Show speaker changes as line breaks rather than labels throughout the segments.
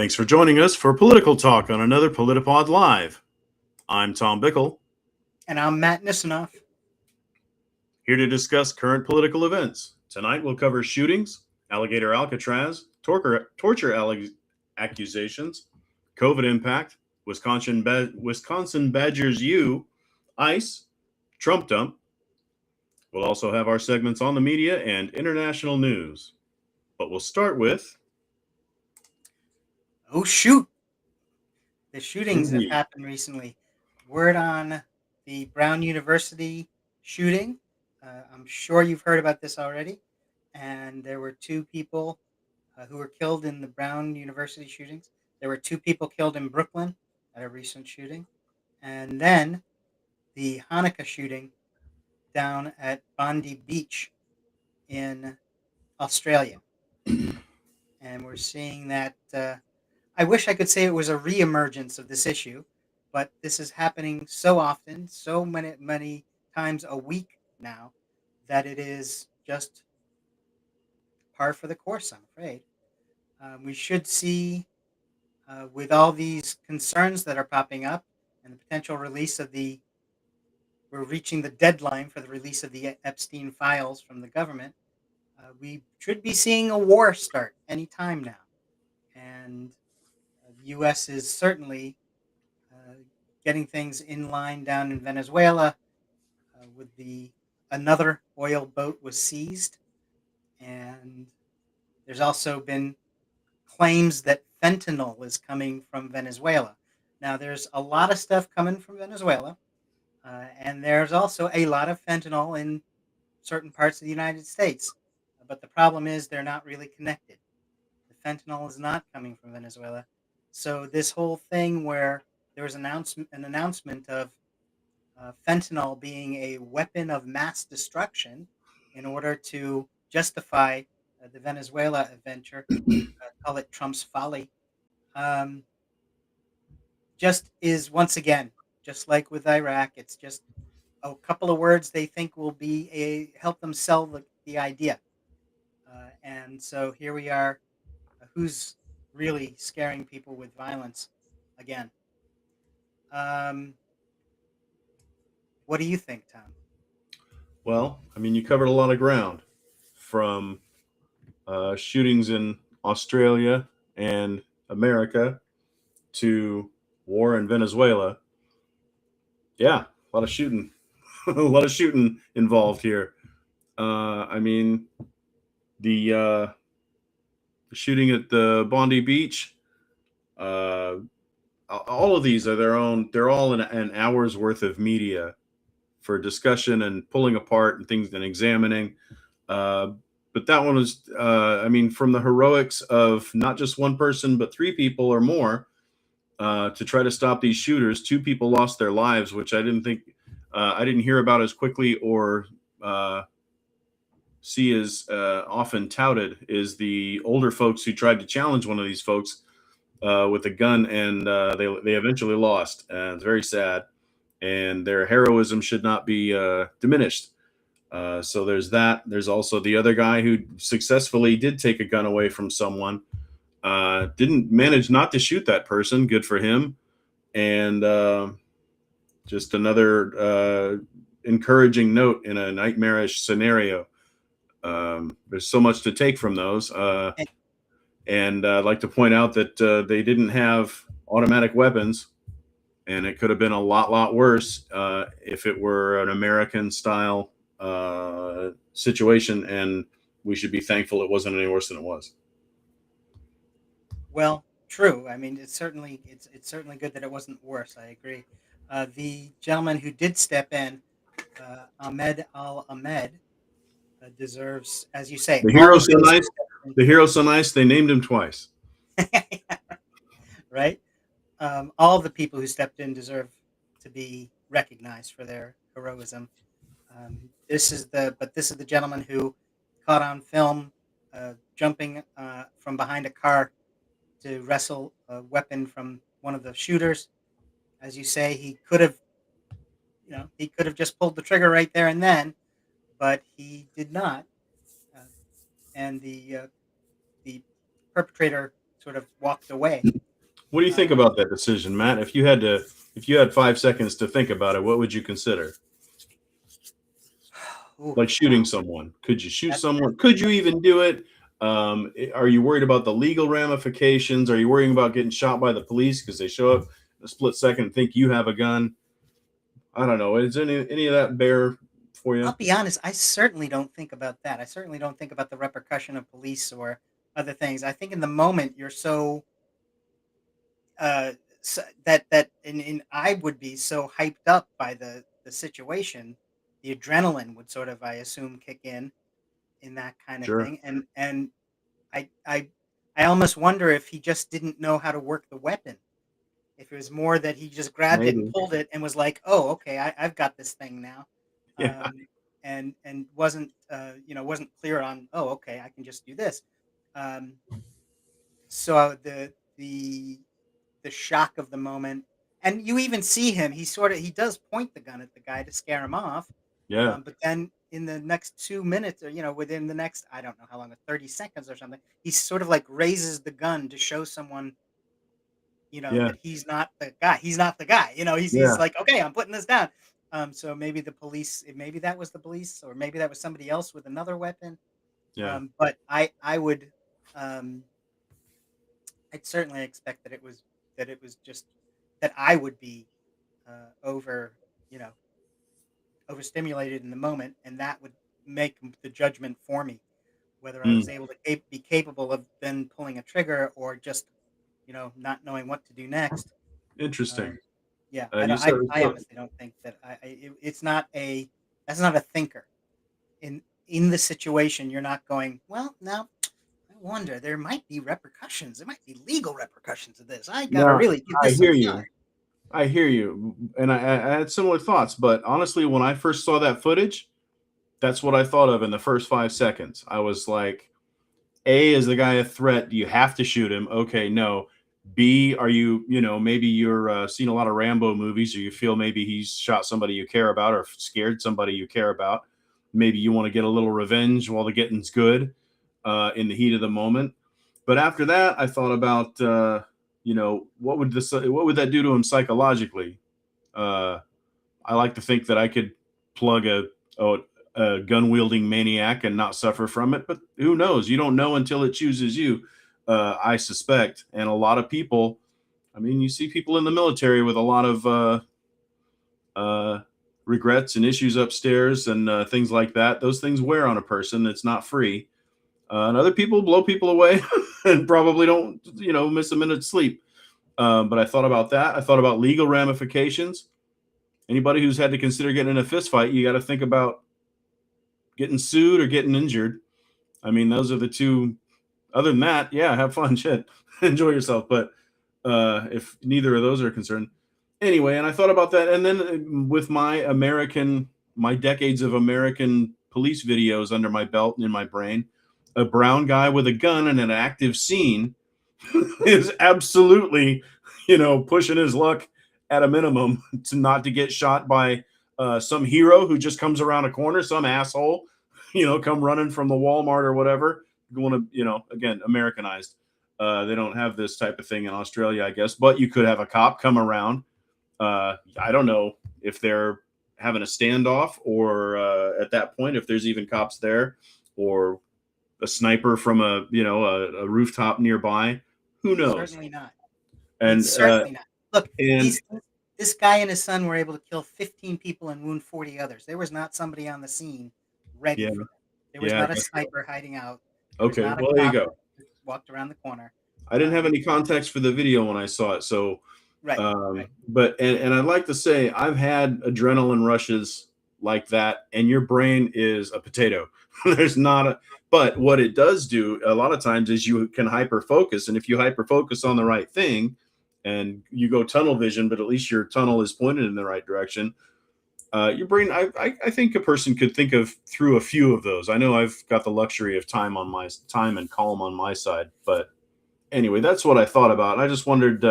Thanks for joining us for Political Talk on another PolitiPod Live. I'm Tom Bickle,
And I'm Matt Nisanoff.
here to discuss current political events. Tonight we'll cover shootings, alligator Alcatraz, torture accusations, COVID impact, Wisconsin Badgers U, ICE, Trump dump. We'll also have our segments on the media and international news. But we'll start with...
Oh, shoot. The shootings have happened recently. Word on the Brown University shooting. I'm sure you've heard about this already. And there were two people who were killed in the Brown University shootings. There were two people killed in Brooklyn at a recent shooting. And then the Hanukkah shooting down at Bondi Beach in Australia. And we're seeing that... I wish I could say it was a reemergence of this issue, but this is happening so often, so many times a week now, that it is just par for the course, I'm afraid. We should see, with all these concerns that are popping up and the potential release of we're reaching the deadline for the release of the Epstein files from the government, we should be seeing a war start any time now. And the U.S. is certainly getting things in line down in Venezuela. With another oil boat was seized, and there's also been claims that fentanyl is coming from Venezuela. Now, there's a lot of stuff coming from Venezuela, and there's also a lot of fentanyl in certain parts of the United States. But the problem is they're not really connected. The fentanyl is not coming from Venezuela. So this whole thing where there was an announcement of fentanyl being a weapon of mass destruction in order to justify the Venezuela adventure, call it Trump's folly, just is once again, just like with Iraq, it's just a couple of words they think will help them sell the idea. And so here we are. Who's really scaring people with violence again? What do you think, Tom?
Well, I mean, you covered a lot of ground, from shootings in Australia and America to war in Venezuela. Yeah, a lot of shooting, a lot of shooting involved here. I mean, the shooting at the Bondi Beach. All of these are their own. They're all an hour's worth of media for discussion and pulling apart and things and examining. But that one was, I mean, from the heroics of not just one person, but three people or more to try to stop these shooters. Two people lost their lives, which I didn't hear about as quickly or see as often touted, is the older folks who tried to challenge one of these folks with a gun, and they eventually lost. And it's very sad. And their heroism should not be diminished. So there's that. There's also the other guy who successfully did take a gun away from someone. Didn't manage not to shoot that person. Good for him. And just another encouraging note in a nightmarish scenario. There's so much to take from those. And I'd like to point out that they didn't have automatic weapons. And it could have been a lot worse if it were an American-style situation, and we should be thankful it wasn't any worse than it was.
Well, true. I mean, it's certainly good that it wasn't worse. I agree. The gentleman who did step in, Ahmed Al-Ahmed, deserves, as you say,
The hero's so nice. The hero's so nice. They named him twice.
Right. All of the people who stepped in deserve to be recognized for their heroism. This is the gentleman who caught on film jumping from behind a car to wrestle a weapon from one of the shooters. As you say, he could have just pulled the trigger right there and then, but he did not. And the perpetrator sort of walked away.
What do you think
Um,
about that decision, Matt? If you had 5 seconds to think about it, what would you consider?
Ooh,
Like shooting
wow,
someone? Could you shoot
that's
someone? Could you even do it? Are you worried about the legal ramifications? Are you worrying about getting shot by the police because they show up in a split second and think you have a gun? I don't know. Is any of that bear for
I'll
you?
be honest, I certainly don't think about that. I certainly don't think about the repercussion of police or other things. I think in the moment you're so, uh, and I would be so hyped up by the situation, the adrenaline would sort of, I assume, kick in that kind of
Sure,
thing, and I I I almost wonder if he just didn't know how to work the weapon. If it was more that he just grabbed it and
maybe.
pulled it and was like, "Oh, okay, I've got this thing now,"
Yeah,
and wasn't wasn't clear on, "Oh, okay, I can just do this." Um, so the shock of the moment, and you even see him. He does point the gun at the guy to scare him off,
yeah,
but then in the next 2 minutes, or within the next, I don't know how long, 30 seconds or something, he sort of like raises the gun to show someone,
yeah,
that he's not the guy. He's not the guy. He's
yeah,
like, okay, I'm putting this down. So maybe the police, maybe that was the police, or maybe that was somebody else with another weapon.
yeah.
But I would, um, I'd certainly expect that it was just that I would be over, you know, overstimulated in the moment, and that would make the judgment for me whether I was
Mm,
able to be capable of then pulling a trigger or just, not knowing what to do next.
interesting.
Um, Yeah,
You said
I
so.
honestly don't think that it's not that's not a thinker. In the situation, you're not going, well, now I wonder there might be repercussions. There might be legal repercussions of this. I gotta
No,
really give
I
this some
hear
thought.
you. I hear you, and I had similar thoughts. But honestly, when I first saw that footage, that's what I thought of in the first 5 seconds. I was like, A, is the guy a threat? Do you have to shoot him? Okay, no. B, are you, maybe you're seen a lot of Rambo movies, or you feel maybe he's shot somebody you care about or scared somebody you care about. Maybe you want to get a little revenge while the getting's good in the heat of the moment. But after that, I thought about, what would that do to him psychologically? Uh, I like to think that I could plug a gun wielding maniac and not suffer from it, but who knows? You don't know until it chooses you. I suspect, and a lot of people. I mean, you see people in the military with a lot of uh, regrets and issues upstairs and things like that. Those things wear on a person. It's not free. And other people blow people away and probably don't, miss a minute's sleep. But I thought about that. I thought about legal ramifications. Anybody who's had to consider getting in a fist fight, you got to think about getting sued or getting injured. I mean, those are the two. Other than that, yeah, have fun, shit, enjoy yourself. But if neither of those are concerned, anyway. And I thought about that, and then with my decades of American police videos under my belt and in my brain, a brown guy with a gun in an active scene is absolutely, pushing his luck at a minimum to not to get shot by some hero who just comes around a corner, some asshole, come running from the Walmart or whatever, going to, again, Americanized. They don't have this type of thing in Australia, I guess, but you could have a cop come around. I don't know if they're having a standoff or at that point, if there's even cops there or a sniper from a rooftop nearby. Who knows?
Certainly not.
And
It's certainly not. Look,
and
these this guy and his son were able to kill 15 people and wound 40 others. There was not somebody on the scene ready
yeah,
for them. There was
yeah, I
not a
guess so.
sniper hiding out. There was
Okay,
not a
well there you
cop
go.
that walked around the corner.
I didn't have
Um,
any context for the video when I saw it, so
right, right.
but and I'd like to say I've had adrenaline rushes like that, and your brain is a potato. There's not a but what it does do a lot of times is you can hyper focus, and if you hyper focus on the right thing, and you go tunnel vision, but at least your tunnel is pointed in the right direction. Your brain, I think a person could think of through a few of those. I know I've got the luxury of time and calm on my side, but anyway, that's what I thought about. I just wondered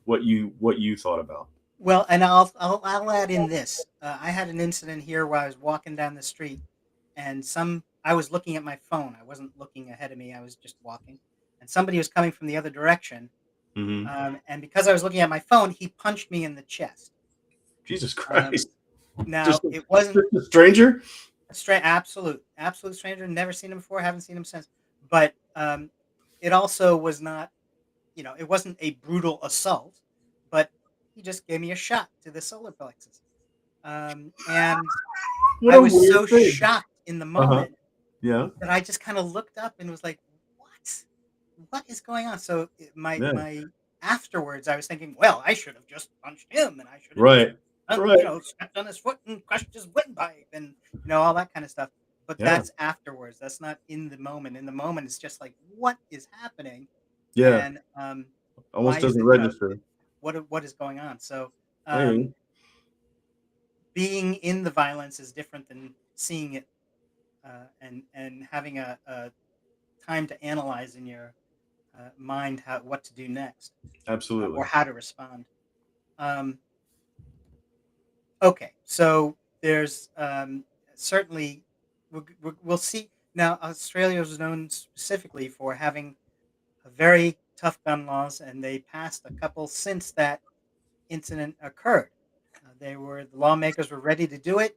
what you thought about.
Well, and I'll add in this. I had an incident here where I was walking down the street, and I was looking at my phone. I wasn't looking ahead of me. I was just walking, and somebody was coming from the other direction.
Hmm.
And because I was looking at my phone, he punched me in the chest.
Jesus
Um,
Christ.
now
Just,
it wasn't
just a stranger?
a absolute stranger. Never seen him before. Haven't seen him since. But it also was not, it wasn't a brutal assault, but he just gave me a shot to the solar plexus. And
What
I
a
was
weird
so
thing.
shocked in the
Uh-huh.
moment
Yeah.
that I just kind of looked up and was like, "What? What is going on?" So
Yeah.
my afterwards, I was thinking, "Well, I should have just punched him, and I should have just,
Right. Right.
stepped on his foot and crushed his windpipe, and all that kind of stuff." But
Yeah.
that's afterwards. That's not in the moment. In the moment, it's just like, "What is happening?"
Yeah.
And why
Almost
is
doesn't
it?
register.
What is going on? So
Hey.
being in the violence is different than seeing it, and having a time to analyze in your mind what to do next, or
Absolutely.
how to respond. Um, okay, so there's certainly we'll see now. Australia is known specifically for having a very tough gun laws, and they passed a couple since that incident occurred. The lawmakers were ready to do it.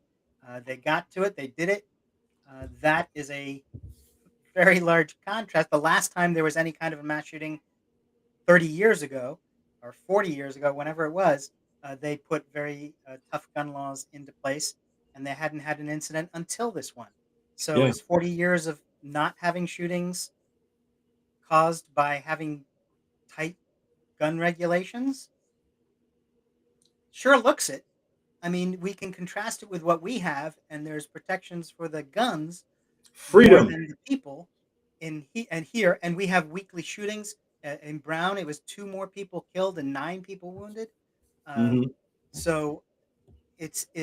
They got to it. They did it. That is a very large contrast. The last time there was any kind of a mass shooting 30 years ago or 40 years ago, whenever it was, they put very tough gun laws into place, and they hadn't had an incident until this one. So,
Yeah.
is 40 years of not having shootings caused by having tight gun regulations? Sure looks it. I mean, we can contrast it with what we have, and there's protections for the guns more
Freedom.
than the people and here, and we have weekly shootings. In Brown, it was 2 more people killed and 9 people wounded.
Hmm.
Um, so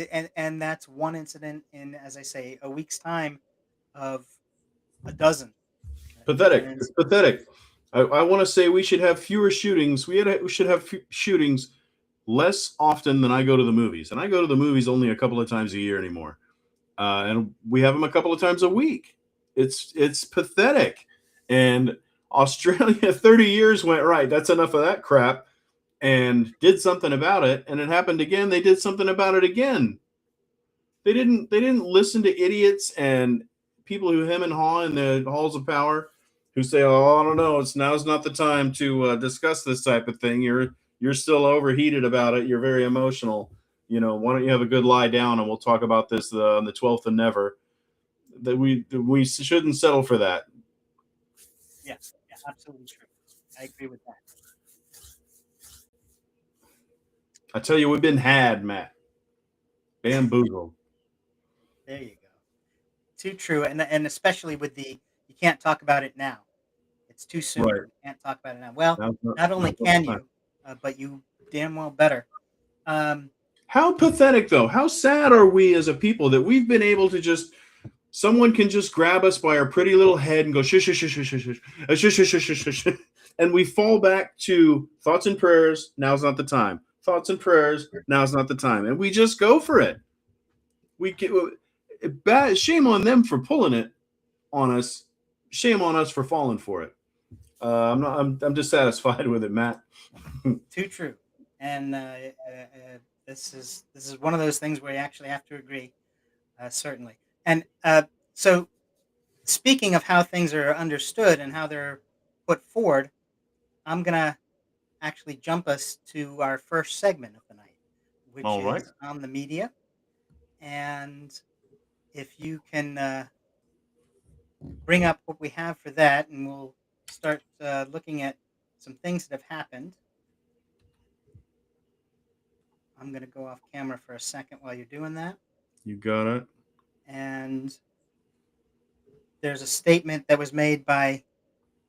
and that's one incident in, as I say, a week's time of a dozen different
Pathetic. It's
incidents.
pathetic. I want to say we should have fewer shootings. We should have shootings less often than I go to the movies, and I go to the movies only a couple of times a year anymore, and we have them a couple of times a week. It's pathetic, and Australia 30 years went right. That's enough of that crap, and did something about it, and it happened again. They did something about it again. They didn't listen to idiots and people who hem and haw in the halls of power who say, "Oh, I don't know, now's not the time to discuss this type of thing. You're still overheated about it. You're very emotional. Why don't you have a good lie down and we'll talk about this on the 12th and never." That we shouldn't settle for that.
Yeah, yeah, absolutely true. I agree with that.
I tell you, we've been had, Matt, bamboozled.
There you go. Too true, and especially with you can't talk about it now. It's too soon.
Right.
You can't talk about it now. Well,
Now's not,
not only
now's not the
can
time.
you, but you damn well better. Um,
How pathetic, though. How sad are we as a people that we've been able to just someone can just grab us by our pretty little head and go shush shush shush shush shush shush shush shush shush shush, and we fall back to thoughts and prayers. Now's not the time. Thoughts and prayers. Now's not the time, and we just go for it. We get bad. Shame on them for pulling it on us. Shame on us for falling for it. I'm not. I'm dissatisfied with it, Matt.
Too true. And this is one of those things where you actually have to agree, certainly. And so, speaking of how things are understood and how they're put forward, I'm gonna actually jump us to our first segment of the night, which
All right.
is on the media. And if you can bring up what we have for that, and we'll start looking at some things that have happened. I'm going to go off camera for a second while you're doing that.
You got it.
And there's a statement that was made by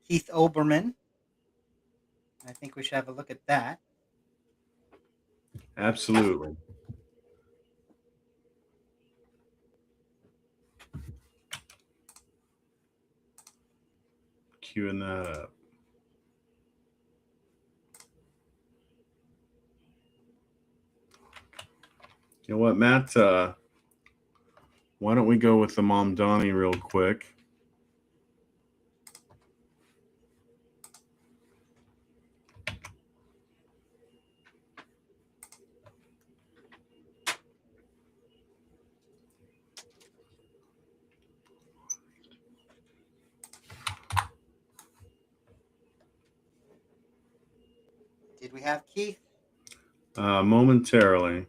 Keith Olbermann. I think we should have a look at that.
Absolutely. Queuing that up. You know what, Matt? Why don't we go with the Mom Donnie real quick?
Did we have Keith?
Momentarily.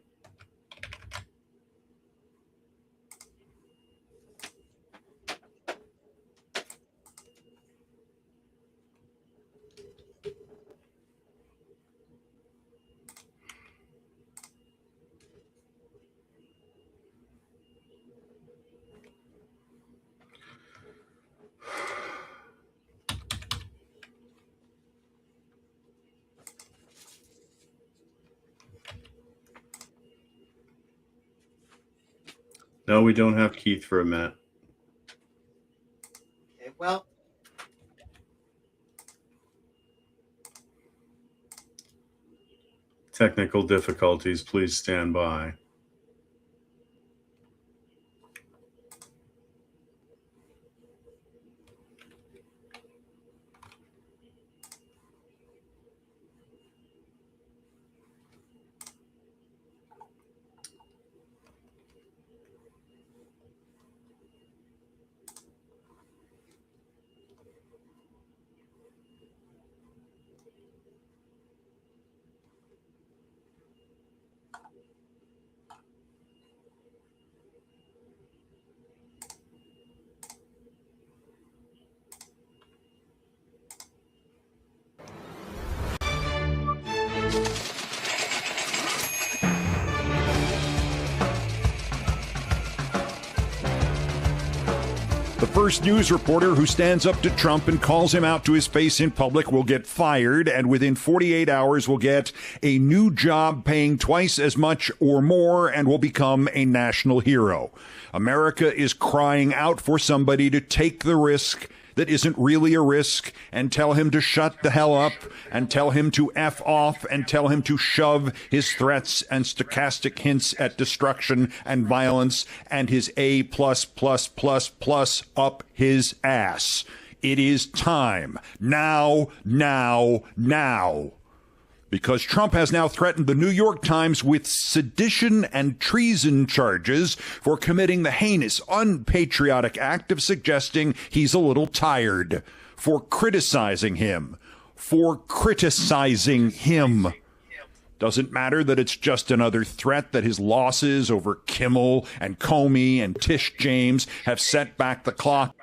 No, we don't have Keith for a minute.
Okay, well,
Technical difficulties. Please stand by.
The first news reporter who stands up to Trump and calls him out to his face in public will get fired, and within 48 hours will get a new job paying twice as much or more and will become a national hero. America is crying out for somebody to take the risk that isn't really a risk and tell him to shut the hell up and tell him to F off and tell him to shove his threats and stochastic hints at destruction and violence and his A+++ up his ass. It is time. Now. Because Trump has now threatened the New York Times with sedition and treason charges for committing the heinous, unpatriotic act of suggesting he's a little tired, for criticizing him. Doesn't matter that it's just another threat that his losses over Kimmel and Comey and Tish James have set back the clock.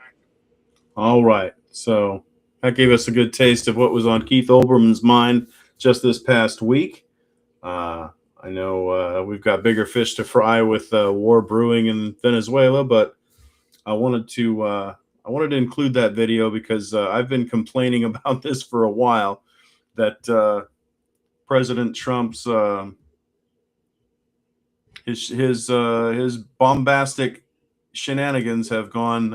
All right. So that gave us a good taste of what was on Keith Olbermann's mind just this past week. I know we've got bigger fish to fry with war brewing in Venezuela, but I wanted to include that video because I've been complaining about this for a while, that President Trump's his bombastic shenanigans have gone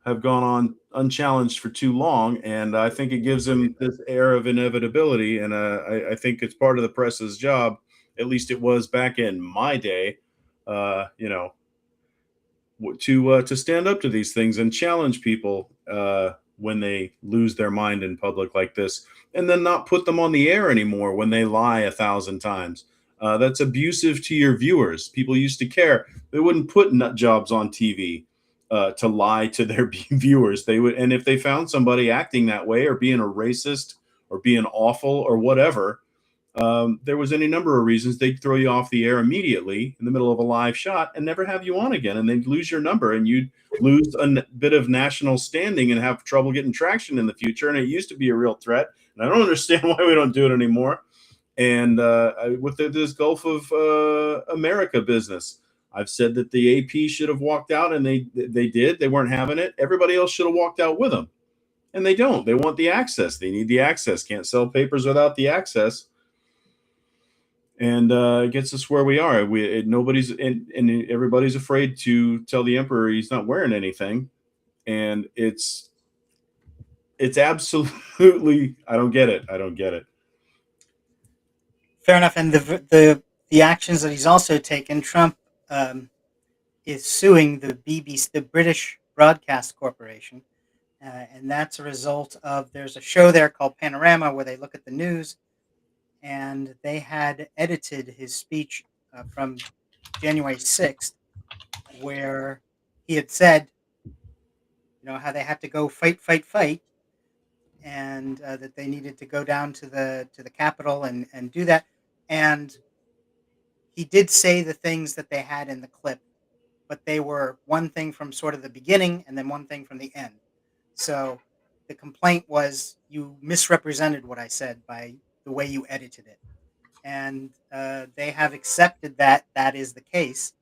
on unchallenged for too long, and I think it gives him this air of inevitability. And I think it's part of the press's job. At least it was back in my day, to stand up to these things and challenge people when they lose their mind in public like this, and then not put them on the air anymore when they lie 1,000 times. That's abusive to your viewers. People used to care. They wouldn't put nut jobs on TV to lie to their viewers. They would, and if they found somebody acting that way or being a racist or being awful or whatever, there was any number of reasons they'd throw you off the air immediately in the middle of a live shot and never have you on again, and they'd lose your number and you'd lose a bit of national standing and have trouble getting traction in the future. And it used to be a real threat, and I don't understand why we don't do it anymore. And with this Gulf of America business, I've said that the AP should have walked out, and they did. They weren't having it. Everybody else should have walked out with them, and they don't. They want the access. They need the access. Can't sell papers without the access, and it gets us where we are. Nobody's and everybody's afraid to tell the emperor he's not wearing anything, and it's absolutely. I don't get it.
fair enough. And the actions that he's also taken, Trump is suing the BBC, the British Broadcast Corporation, and that's a result of, there's a show there called Panorama where they look at the news, and they had edited his speech from January 6th, where he had said, how they had to go fight, and that they needed to go down to the Capitol and do that. And he did say the things that they had in the clip, but they were one thing from sort of the beginning and then one thing from the end. So the complaint was you misrepresented what I said by the way you edited it, and they have accepted that that is the case.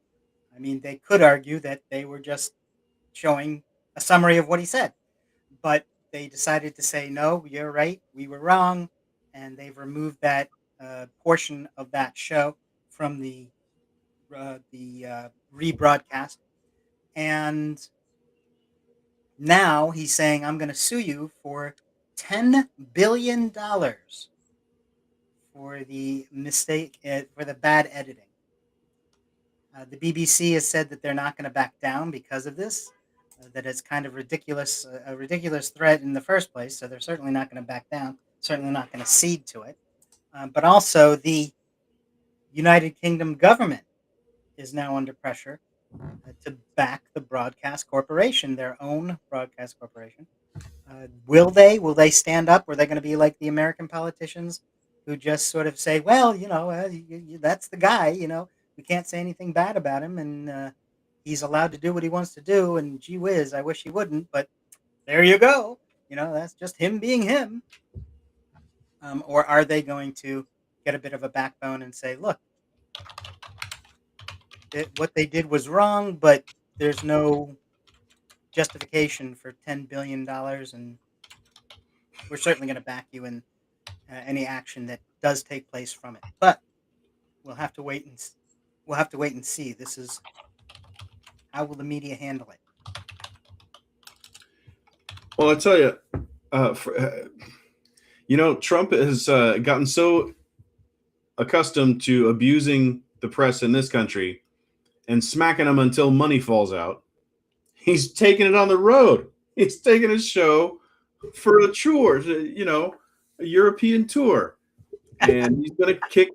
I mean, they could argue that they were just showing a summary of what he said, but they decided to say, no, you're right, we were wrong, and they've removed that portion of that show from the rebroadcast. And now he's saying, I'm going to sue you for $10 billion for the mistake, for the bad editing. The BBC has said that they're not going to back down because of this, that it's kind of ridiculous, a ridiculous threat in the first place. So they're certainly not going to back down, certainly not going to cede to it. But also, the United Kingdom government is now under pressure to back the broadcast corporation, their own broadcast corporation. Will they? Will they stand up? Or are they going to be like the American politicians who just sort of say, well, that's the guy, we can't say anything bad about him, and he's allowed to do what he wants to do, and gee whiz, I wish he wouldn't, but there you go. That's just him being him. Or are they going to get a bit of a backbone and say, look, what they did was wrong, but there's no justification for $10 billion, and we're certainly going to back you in any action that does take place from it. But we'll have to wait and see. This is how will the media handle it?
Well, I tell you, Trump has gotten so accustomed to abusing the press in this country and smacking them until money falls out. He's taking it on the road. He's taking his show for a tour, a European tour, and he's gonna kick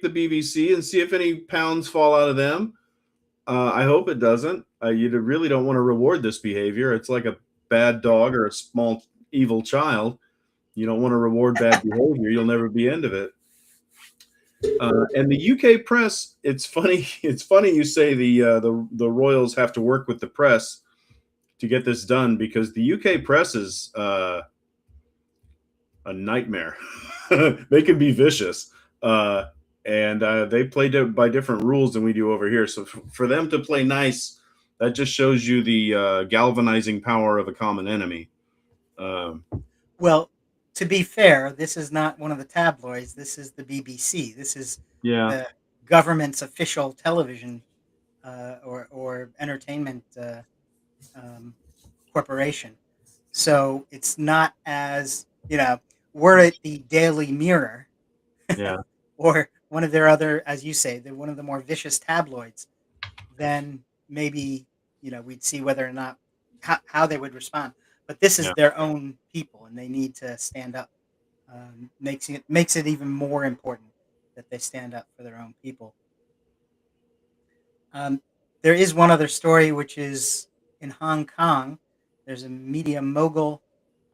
the BBC and see if any pounds fall out of them. I hope it doesn't. You really don't want to reward this behavior. It's like a bad dog or a small evil child. You don't want to reward bad behavior. You'll never be end of it. And the UK press, it's funny. It's funny you say the royals have to work with the press to get this done, because the UK press is a nightmare. They can be vicious, and they play by different rules than we do over here. So for them to play nice, that just shows you the galvanizing power of a common enemy.
Well, to be fair, this is not one of the tabloids. This is the BBC. This is the government's official television or entertainment corporation. So it's not as, were it the Daily Mirror, or one of their other, as you say, they're one of the more vicious tabloids, then maybe, we'd see whether or not how they would respond. But this is their own people, and they need to stand up. Makes it even more important that they stand up for their own people. There is one other story, which is in Hong Kong. There's a media mogul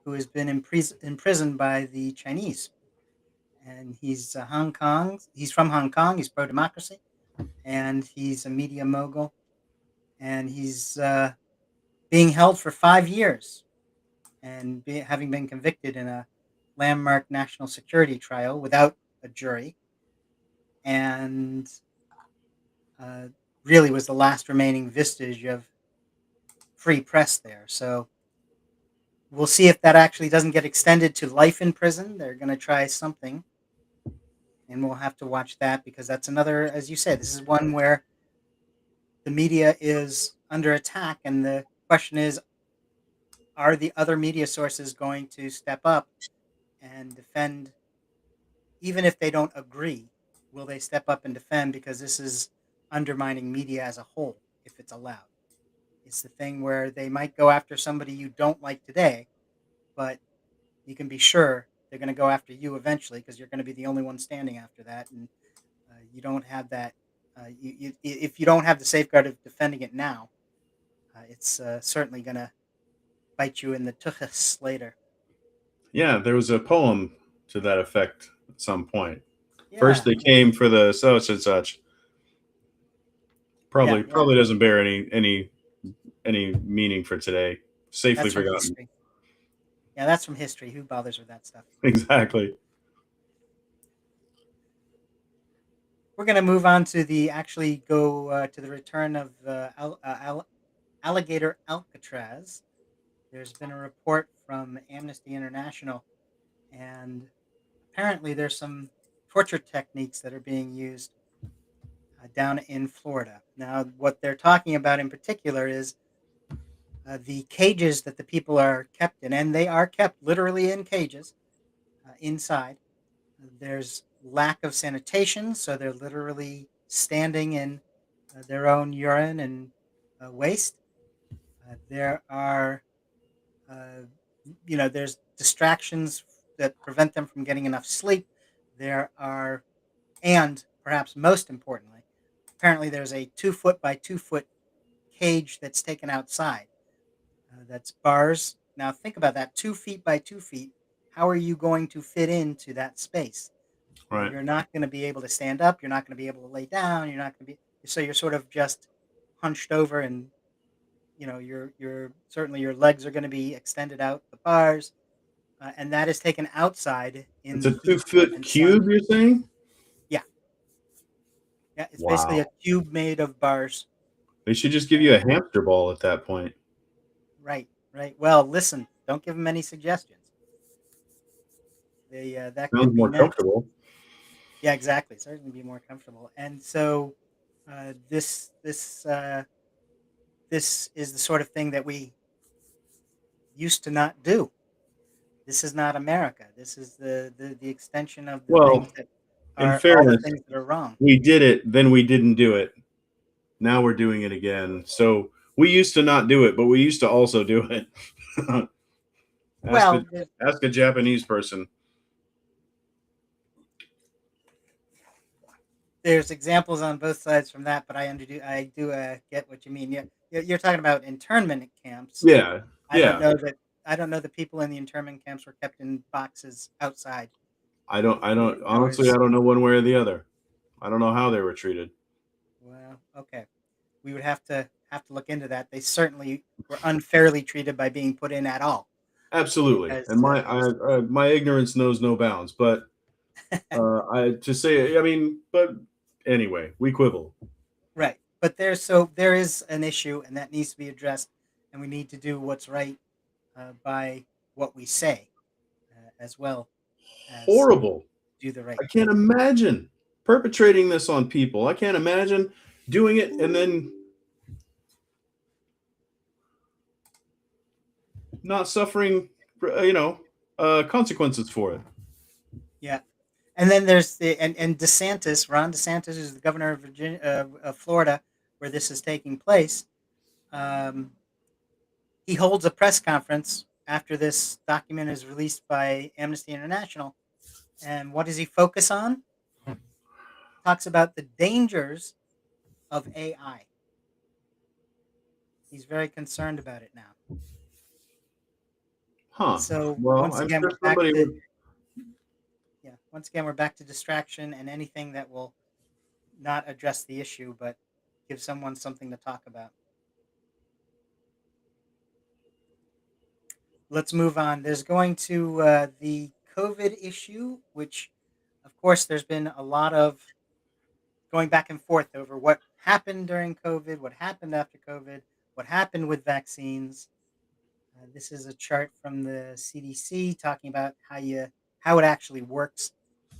who has been imprisoned by the Chinese, and he's He's from Hong Kong. He's pro-democracy, and he's a media mogul, and he's being held for 5 years, and having been convicted in a landmark national security trial without a jury, and really was the last remaining vestige of free press there. So we'll see if that actually doesn't get extended to life in prison. They're going to try something, and we'll have to watch that, because that's another, as you said, this is one where the media is under attack, and the question is, are the other media sources going to step up and defend? Even if they don't agree, will they step up and defend? Because this is undermining media as a whole, if it's allowed. It's the thing where they might go after somebody you don't like today, but you can be sure they're going to go after you eventually, because you're going to be the only one standing after that, and you don't have that. If you don't have the safeguard of defending it now, it's certainly going to bite you in the tuchus later.
Yeah, there was a poem to that effect at some point. First
Yeah,
they came for the such and such.
yeah, yeah.
Probably doesn't bear any meaning for today. Safely
That's from
forgotten.
history. Yeah, that's from history. Who bothers with that stuff?
Exactly.
We're going to move on to the actually go to the return of alligator Alcatraz. There's been a report from Amnesty International, and apparently there's some torture techniques that are being used down in Florida. Now, what they're talking about in particular is the cages that the people are kept in, and they are kept literally in cages inside. There's lack of sanitation, so they're literally standing in their own urine and waste. There are, uh, there's distractions that prevent them from getting enough sleep. There are, and perhaps most importantly, apparently there's a 2 foot by 2 foot cage that's taken outside. That's bars. Now think about that: 2 feet by 2 feet. How are you going to fit into that space?
Right.
You're not going to be able to stand up. You're not going to be able to lay down. You're not going to be. So you're sort of just hunched over, and your certainly your legs are going to be extended out the bars, and that is taken outside in
It's
the
a two
heat
foot
and sun.
cube, you're saying?
Yeah, yeah. It's basically a
Wow.
cube made of bars.
They should just give you a hamster ball at that point.
Right, right. Well, listen. Don't give them any suggestions. That
Sounds
could be
more
next.
comfortable.
Yeah, exactly. Certainly be more comfortable. And so this is the sort of thing that we used to not do. This is not America. This is the extension of the
Well,
things that
in
are all the
fairness,
things that are wrong.
we did it, then we didn't do it. Now we're doing it again. So we used to not do it, but we used to also do it. ask a
Well,
ask a Japanese person.
there's examples on both sides from that, but I do get what you mean. You're talking about internment camps.
Yeah,
I don't
yeah.
know that I don't know that people in the internment camps were kept in boxes outside
I
for
don't honestly. I
hours.
don't know one way or the other. I don't know how they were treated.
Well, okay. We would have to look into that. They certainly were unfairly treated by being put in at all
Absolutely,
because
and my ignorance knows no bounds. But I to say, I mean, but anyway, we quibble.
right. But there is an issue, and that needs to be addressed, and we need to do what's right by what we say, as well as
Horrible.
do the right
I can't
thing.
imagine perpetrating this on people. I can't imagine doing it and then not suffering, consequences for it.
Yeah. And then there's and DeSantis, Ron DeSantis, is the governor of Virginia, of Florida, where this is taking place. Um, he holds a press conference after this document is released by Amnesty International. And what does he focus on? Talks about the dangers of AI. He's very concerned about it now.
Huh.
So
Well,
once
I'm
again,
sure
we're back
somebody
to
would.
yeah. Once again, we're back to distraction and anything that will not address the issue, but give someone something to talk about. Let's move on. There's going to the COVID issue, which, of course, there's been a lot of going back and forth over what happened during COVID, what happened after COVID, what happened with vaccines. This is a chart from the CDC talking about how it actually works,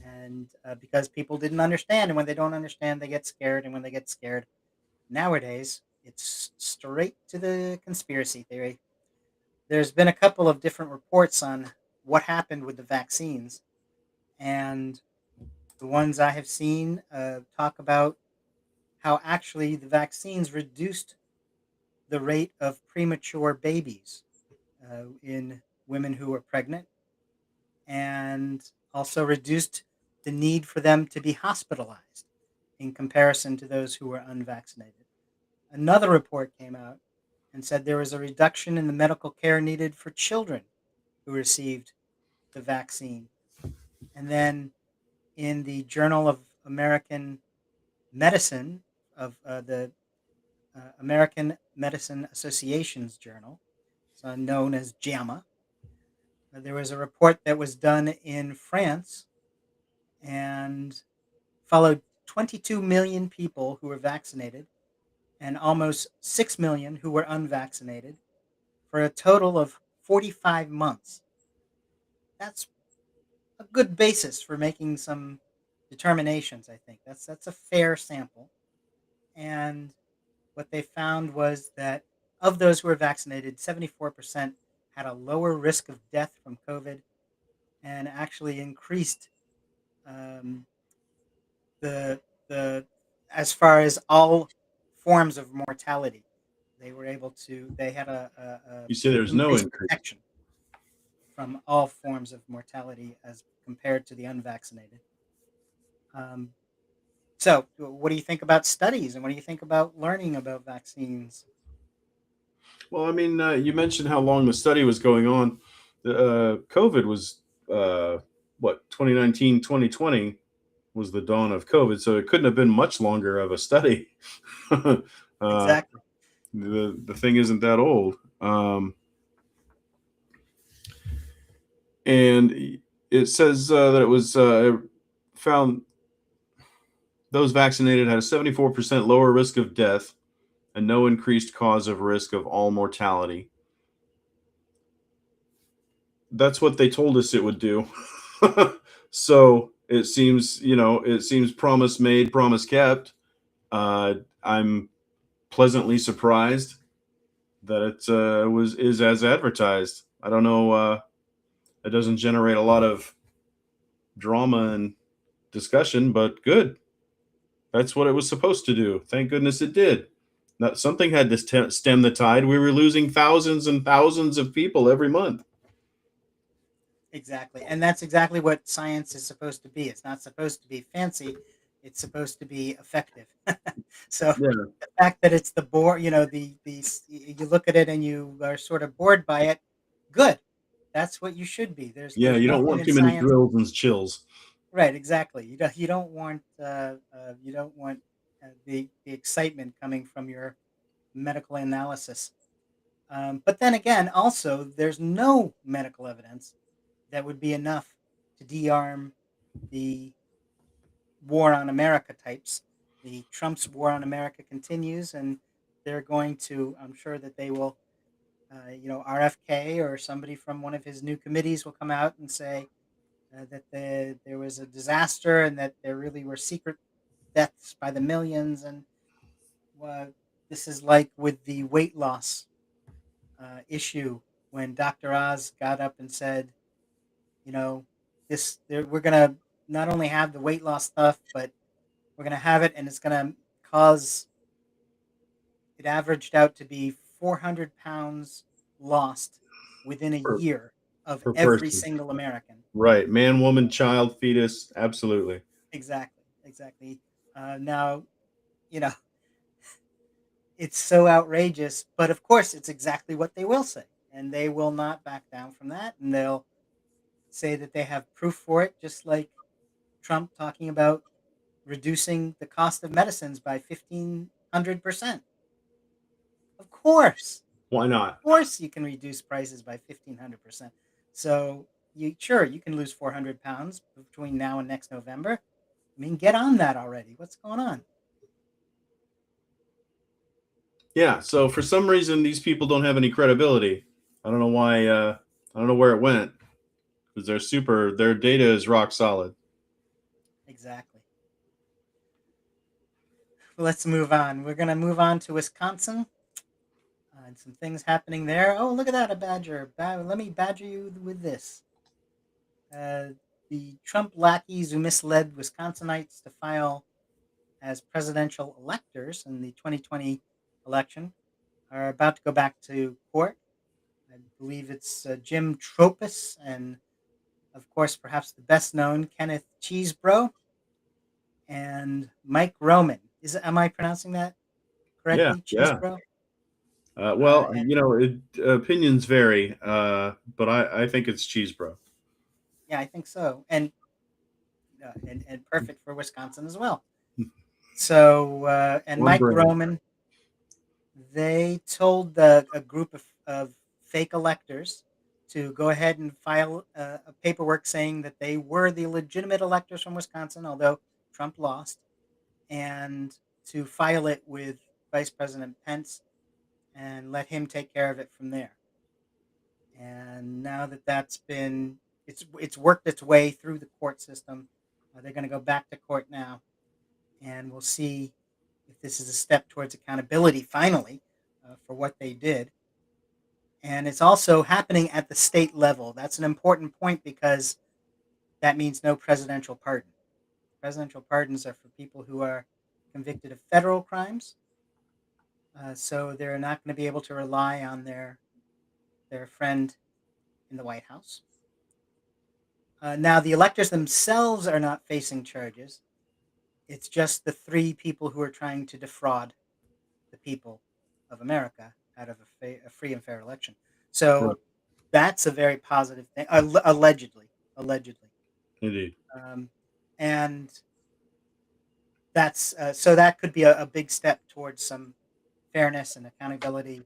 and because people didn't understand, and when they don't understand, they get scared, and when they get scared, nowadays it's straight to the conspiracy theory. There's been a couple of different reports on what happened with the vaccines, and the ones I have seen talk about how actually the vaccines reduced the rate of premature babies in women who were pregnant, and also reduced the need for them to be hospitalized in comparison to those who were unvaccinated. Another report came out and said there was a reduction in the medical care needed for children who received the vaccine. And then in the Journal of American Medicine of the American Medicine Association's journal, so known as JAMA, there was a report that was done in France and followed 22 million people who were vaccinated and almost 6 million who were unvaccinated for a total of 45 months. That's a good basis for making some determinations, I think. That's a fair sample. And what they found was that of those who were vaccinated, 74% had a lower risk of death from COVID and actually increased um, the the as far as all forms of mortality. They had a
You say there's no
increased
increase.
protection from all forms of mortality as compared to the unvaccinated. Um, so, what do you think about studies, and what do you think about learning about vaccines?
Well, I mean, you mentioned how long the study was going on. COVID was, what, 2019, 2020 was the dawn of COVID, so it couldn't have been much longer of a study. uh,
Exactly.
the thing isn't that old. And it says that it was found those vaccinated had a 74% lower risk of death and no increased cause of risk of all mortality. That's what they told us it would do. So it seems promise made, promise kept. I'm pleasantly surprised that it is as advertised. I don't know. It doesn't generate a lot of drama and discussion, but good. That's what it was supposed to do. Thank goodness it did. Not, something had to stem the tide. We were losing thousands and thousands of people every month.
Exactly. And that's exactly what science is supposed to be. It's not supposed to be fancy. It's supposed to be effective. So
Yeah,
the fact that it's the bore, you look at it and you are sort of bored by it. Good. That's what you should be.
yeah.
There's
You don't
nothing
want
in
too many
science.
thrills and chills.
Right. Exactly. You don't want the excitement coming from your medical analysis. But then again, also there's no medical evidence that would be enough to de-arm the war on America types. The Trump's war on America continues, and they're going to. I'm sure that they will. RFK or somebody from one of his new committees will come out and say that there was a disaster and that there really were secret deaths by the millions. And uh, this is like with the weight loss issue when Dr. Oz got up and said, you know, we're gonna not only have the weight loss stuff, but we're gonna have it, and it's gonna cause. It averaged out to be 400 pounds lost within a
per,
year of
per
every
person.
single American.
Right. Man, woman, child, fetus. Absolutely.
Exactly, exactly. Now, you know, it's so outrageous, but of course, it's exactly what they will say, and they will not back down from that, and they'll say that they have proof for it, just like Trump talking about reducing the cost of medicines by 1,500%.
Why
Of
not?
course, you can reduce prices by 1,500%. So you can lose 400 pounds between now and next November. I mean, get on that already. What's going on?
Yeah. So for some reason, these people don't have any credibility. I don't know why. I don't know where it went because Their data is rock solid.
Exactly. Let's move on. We're gonna move on to Wisconsin and some things happening there. Oh, look at that, a badger. Let me badger you with this. Uh, the Trump lackeys who misled Wisconsinites to file as presidential electors in the 2020 election are about to go back to court. I believe it's Jim Tropis and, of course, perhaps the best known Kenneth Cheesebro and Mike Roman. Am I pronouncing that
Yeah.
correctly?
Yeah.
Cheesebro.
Well,
And
opinions vary, but I think it's cheese, bro.
Yeah, I think so, and perfect for Wisconsin as well. So, and
One
Mike
brain.
Roman, they told a group of fake electors to go ahead and file a paperwork saying that they were the legitimate electors from Wisconsin, although Trump lost, and to file it with Vice President Pence and let him take care of it from there. And now that it's worked its way through the court system, they're going to go back to court now, and we'll see if this is a step towards accountability finally for what they did. And it's also happening at the state level. That's an important point because that means no presidential pardon. Presidential pardons are for people who are convicted of federal crimes, so they're not going to be able to rely on their friend in the White House. Now, the electors themselves are not facing charges. It's just the three people who are trying to defraud the people of America out of a free and fair election.
Right.
So that's a very positive thing. Allegedly,
Indeed.
and that's so that could be a big step towards some fairness and accountability,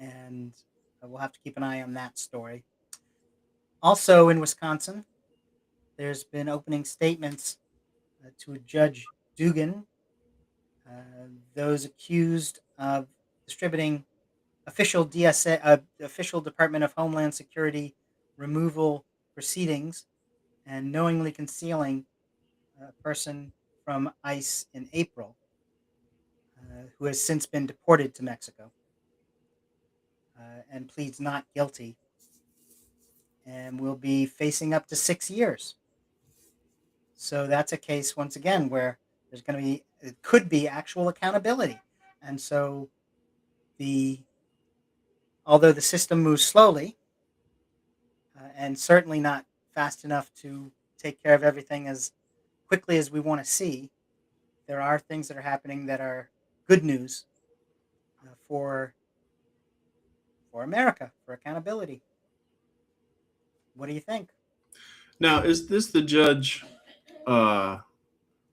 and we'll have to keep an eye on that story. Also, in Wisconsin, there's been opening statements to a Judge Dugan, those accused of distributing official official Department of Homeland Security removal proceedings and knowingly concealing a person from ICE in April, who has since been deported to Mexico and pleads not guilty and will be facing up to 6 years. So that's a case once again where it could be actual accountability, and so the although the system moves slowly and certainly not fast enough to take care of everything as quickly as we want to see, there are things that are happening that are good news for America, for accountability. What do you think?
Now, is this the judge uh,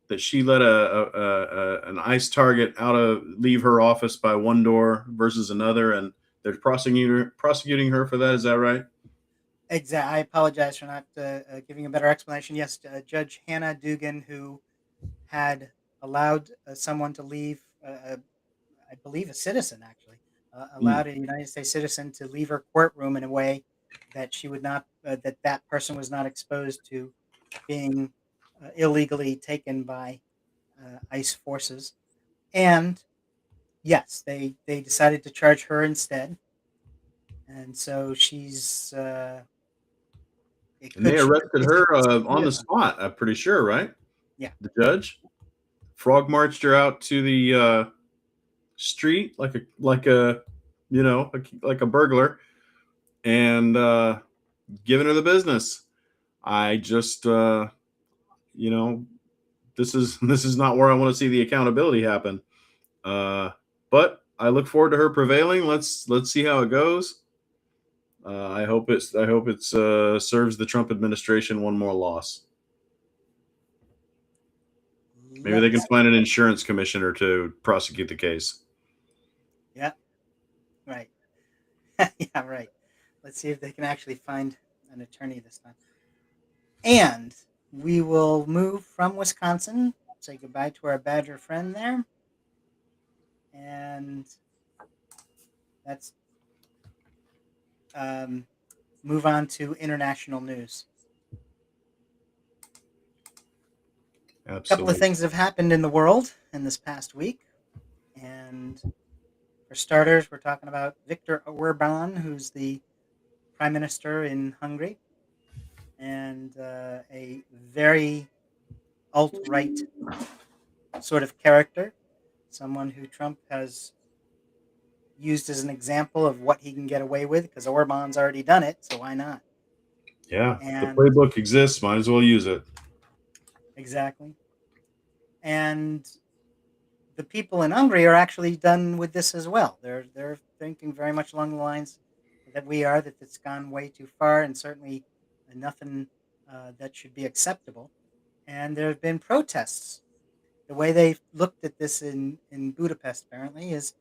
that she let an ICE target leave her office by one door versus another, and they're prosecuting her for that? Is that right?
Exactly. I apologize for not giving a better explanation. Yes, Judge Hannah Dugan, who had allowed someone to leave, I believe a citizen actually,
Hmm.
allowed a United States citizen to leave her courtroom in a way that she would not, that person was not exposed to being illegally taken by ICE forces. And yes, they decided to charge her instead, and so she's it
And they
could
arrested
it's
her
six
on the
years on.
spot. I'm pretty sure, right?
Yeah,
The judge frog marched her out to the street like a like a burglar, and giving her the business. I just you know this is not where I want to see the accountability happen. Uh, but I look forward to her prevailing. Let's see how it goes. I hope it's serves the Trump administration one more loss. Maybe they can
let's
find an insurance commissioner to prosecute the case.
yeah, right. Yeah, right. Let's see if they can actually find an attorney this time. And we will move from Wisconsin, say goodbye to our Badger friend there, and let's um, move on to international news. A couple of
Absolutely.
things have happened in the world in this past week. And for starters, we're talking about Viktor Orban, who's the prime minister in Hungary and a very alt right sort of character, someone who Trump has used as an example of what he can get away with because Orban's already done it, so why not?
Yeah, the
And
playbook exists. Might as well use it.
exactly. And the people in Hungary are actually done with this as well. They're thinking very much along the lines that we are, that it's gone way too far, and certainly nothing that should be acceptable. And there have been protests. The way they've looked at this in Budapest, apparently, is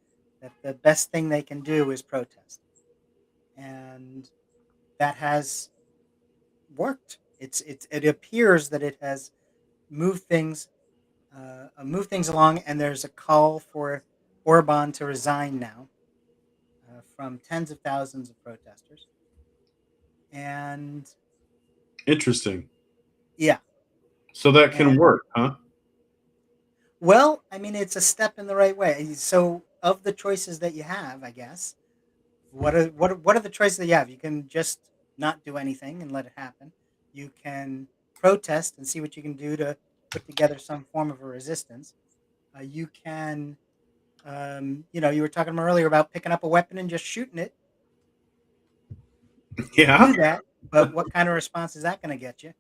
that the best thing they can do is protest. And that has worked. It appears that it has moved things move things along, and there's a call for Orban to resign now from tens of thousands of protesters. And
Interesting.
yeah,
So that can
and
work, huh?
well, I mean, it's a step in the right way. So, of the choices that you have, I guess, what are the choices that you have? You can just not do anything and let it happen. You can protest and see what you can do to put together some form of a resistance. You can, you were talking earlier about picking up a weapon and just shooting it. You can
Yeah.
do that, but what kind of response is that going to get you?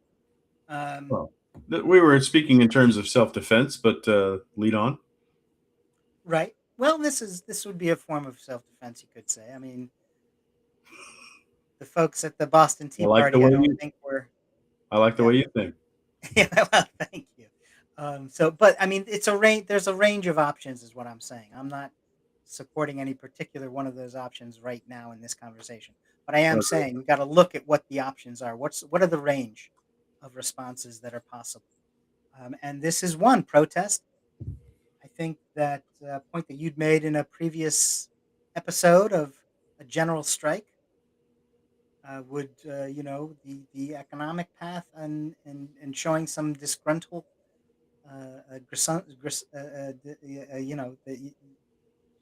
Um,
Well, we were speaking in terms of self-defense, but lead on.
right. Well, this would be a form of self defense, you could say. I mean, the folks at the Boston
I
Tea
like the
Party, I
way
don't
you.
think were.
I like the
Yeah.
way you think.
Yeah. Well, thank you. But I mean, it's a range. There's a range of options, is what I'm saying. I'm not supporting any particular one of those options right now in this conversation. But I am
Okay.
saying we got to look at what the options are. What are the range of responses that are possible? And this is one protest. I think that point that you'd made in a previous episode of a general strike would, the economic path and showing some disgruntled,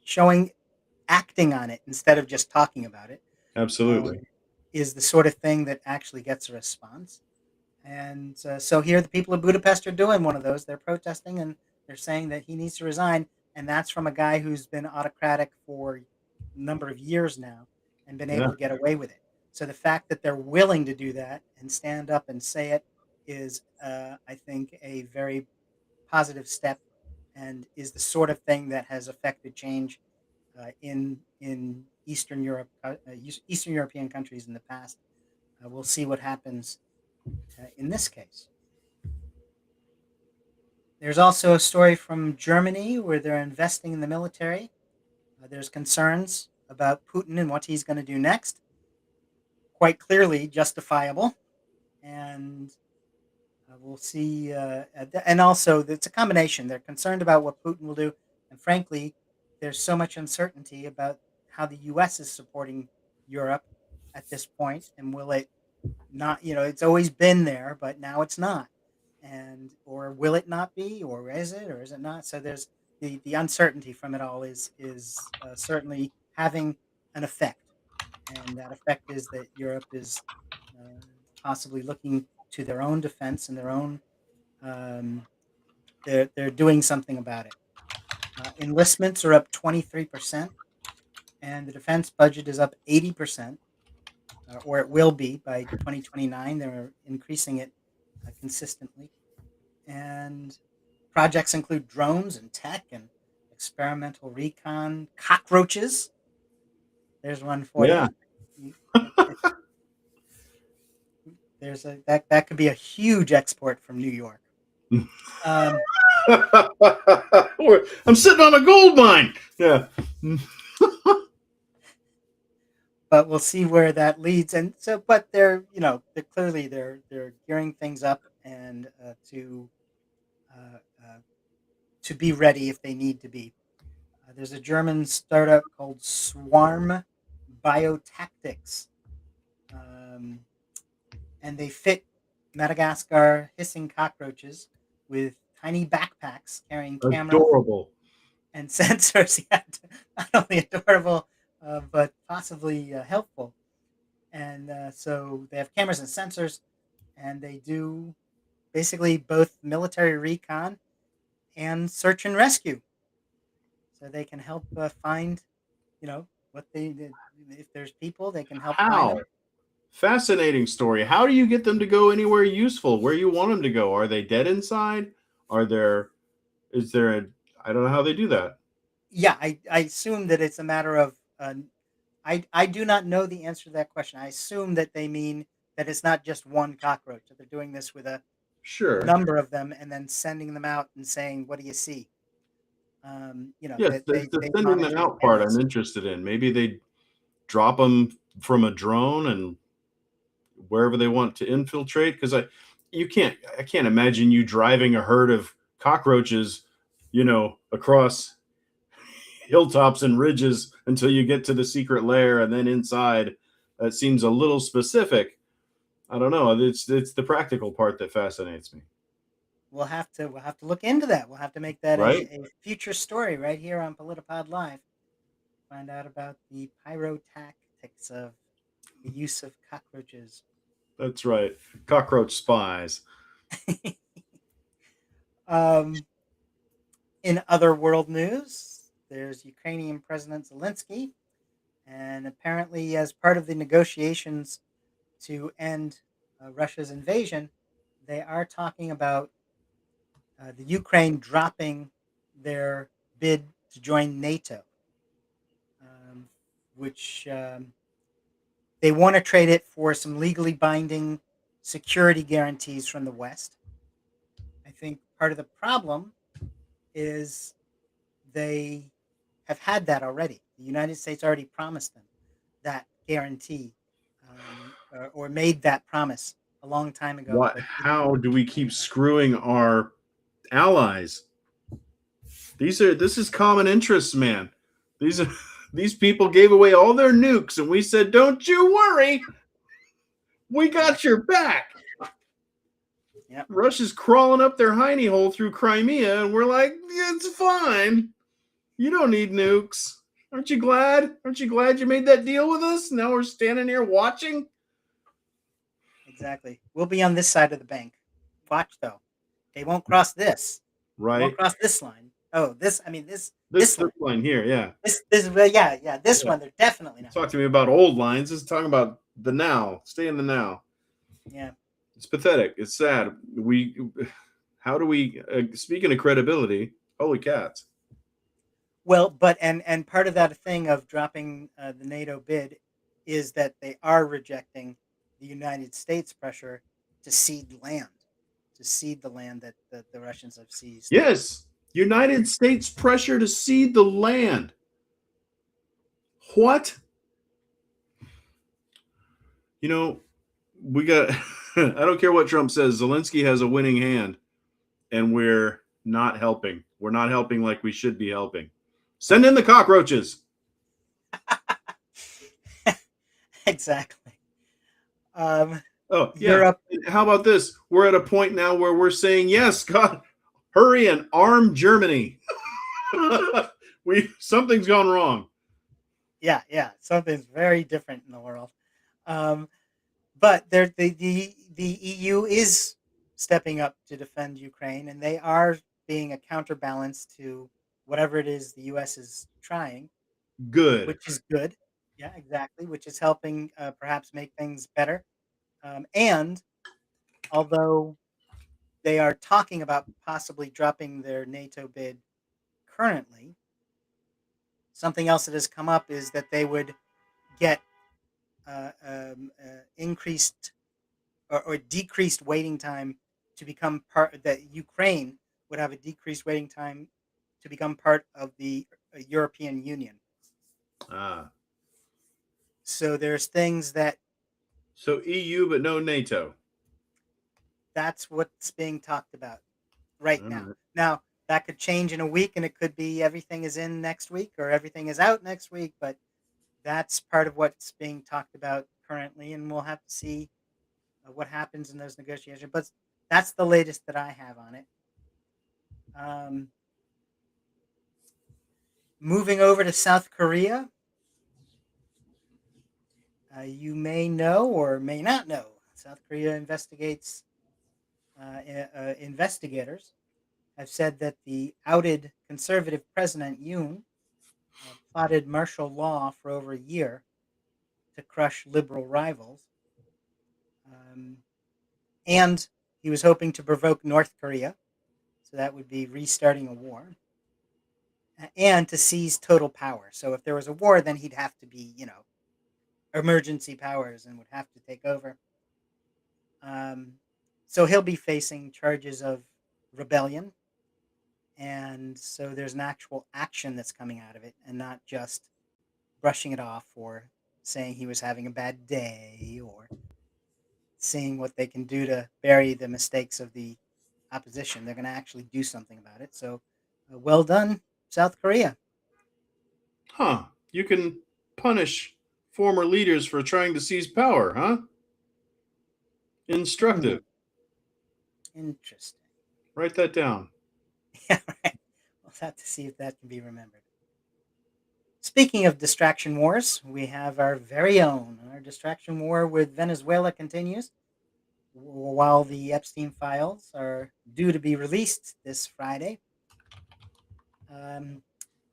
showing acting on it instead of just talking about it
Absolutely.
is the sort of thing that actually gets a response. And so here, the people of Budapest are doing one of those. They're protesting and they're saying that he needs to resign. And that's from a guy who's been autocratic for a number of years now and been able
Yeah.
to get away with it. So the fact that they're willing to do that and stand up and say it is, I think, a very positive step and is the sort of thing that has affected change in Eastern Europe, Eastern European countries in the past. We'll see what happens in this case. There's also a story from Germany where they're investing in the military. There's concerns about Putin and what he's going to do next. Quite clearly justifiable. And we'll see. And also, it's a combination. They're concerned about what Putin will do. And frankly, there's so much uncertainty about how the U.S. is supporting Europe at this point. And will it not, it's always been there, but now it's not. And or will it not be, or is it not? So there's the uncertainty from it all is certainly having an effect, and that effect is that Europe is uh, possibly looking to their own defense and their own um, they're doing something about it. Enlistments are up 23%, and the defense budget is up 80%, or it will be by 2029. They're increasing it consistently. And projects include drones and tech and experimental recon, cockroaches. There's one for you.
Yeah.
There's that could be a huge export from New York. Um,
I'm sitting on a gold mine. Yeah.
but we'll see where that leads. And so, but they're clearly they're gearing things up and uh, uh, to be ready if they need to be. There's a German startup called Swarm Biotactics, um, and they fit Madagascar hissing cockroaches with tiny backpacks carrying cameras
Adorable.
and sensors. Yeah, not only adorable, but possibly helpful. And so they have cameras and sensors, and they do basically both military recon and search and rescue. So they can help find, what if there's people, they can help find
How?
them.
Fascinating story. How do you get them to go anywhere useful? Where you want them to go? Are they dead inside? Are there? Is there a? I don't know how they do that.
Yeah, I assume that it's a matter of. I do not know the answer to that question. I assume that they mean that it's not just one cockroach, that they're doing this with a
Sure.
number of them and then sending them out and saying, "What do you see?"
Yes,
That
the
they
sending them
monitor the
out part I'm
areas.
interested in. Maybe they drop them from a drone and wherever they want to infiltrate. Because I can't imagine you driving a herd of cockroaches, across hilltops and ridges until you get to the secret lair and then inside. That seems a little specific. I don't know. It's the practical part that fascinates me.
We'll have to look into that. We'll have to make that
Right?
a future story right here on PolitiPod Live. Find out about the pyrotactics of the use of cockroaches.
That's right. Cockroach spies.
um, in other world news, there's Ukrainian President Zelensky, and apparently, as part of the negotiations to end Russia's invasion, they are talking about the Ukraine dropping their bid to join NATO, um, which they want to trade it for some legally binding security guarantees from the West. I think part of the problem is they have had that already. The United States already promised them that guarantee, or made that promise a long time ago,
What?
but didn't.
How do we keep screwing our allies? This is common interests, man. These are these people gave away all their nukes, and we said, "Don't you worry, we got your back."
Yep.
Russia's crawling up their hiney hole through Crimea, and we're like, "It's fine. You don't need nukes. Aren't you glad? Aren't you glad you made that deal with us? Now we're standing here watching."
Exactly. We'll be on this side of the bank. Watch though. They won't cross this. They
Right?
won't cross this line. Oh, this. I mean this.
This
This line.
line here, yeah.
This. Yeah. This
Yeah.
one. They're definitely not.
Talk to me about old lines. This is talking about the now. Stay in the now.
Yeah.
It's pathetic. It's sad. How do we? Speaking of credibility, holy cats!
Well, but and part of that thing of dropping the NATO bid is that they are rejecting the United States pressure to cede land, to cede the land that the Russians have seized.
Yes, United States pressure to cede the land. What? We got. I don't care what Trump says. Zelensky has a winning hand, and we're not helping. We're not helping like we should be helping. Send in the cockroaches.
Exactly.
Oh, yeah.
Europe.
How about this? We're at a point now where we're saying, yes, God, hurry and arm Germany. Something's gone wrong.
Yeah. Something's very different in the world. But the EU is stepping up to defend Ukraine, and they are being a counterbalance to whatever it is the U.S. is trying,
Good.
which is good. Yeah, exactly. Which is helping perhaps make things better. And although they are talking about possibly dropping their NATO bid currently, something else that has come up is that they would get increased or decreased waiting time to become part, that Ukraine would have a decreased waiting time to become part of the European Union. So there's things that.
So EU, but no NATO.
That's what's being talked about right now.
Right.
Now, that could change in a week, and it could be everything is in next week or everything is out next week, but that's part of what's being talked about currently, and we'll have to see what happens in those negotiations. But that's the latest that I have on it. Moving over to South Korea, you may know or may not know, South Korea investigators have said that the outed conservative President Yoon plotted martial law for over a year to crush liberal rivals. And he was hoping to provoke North Korea, so that would be restarting a war, and to seize total power. So if there was a war, then he'd have to be, emergency powers and would have to take over. So he'll be facing charges of rebellion. And so there's an actual action that's coming out of it and not just brushing it off or saying he was having a bad day or seeing what they can do to bury the mistakes of the opposition. They're going to actually do something about it. So well done, South Korea.
Huh. You can punish former leaders for trying to seize power, huh? Instructive.
Interesting.
Write that down.
Yeah, right. We'll have to see if that can be remembered. Speaking of distraction wars, we have our very own. Our distraction war with Venezuela continues while the Epstein files are due to be released this Friday.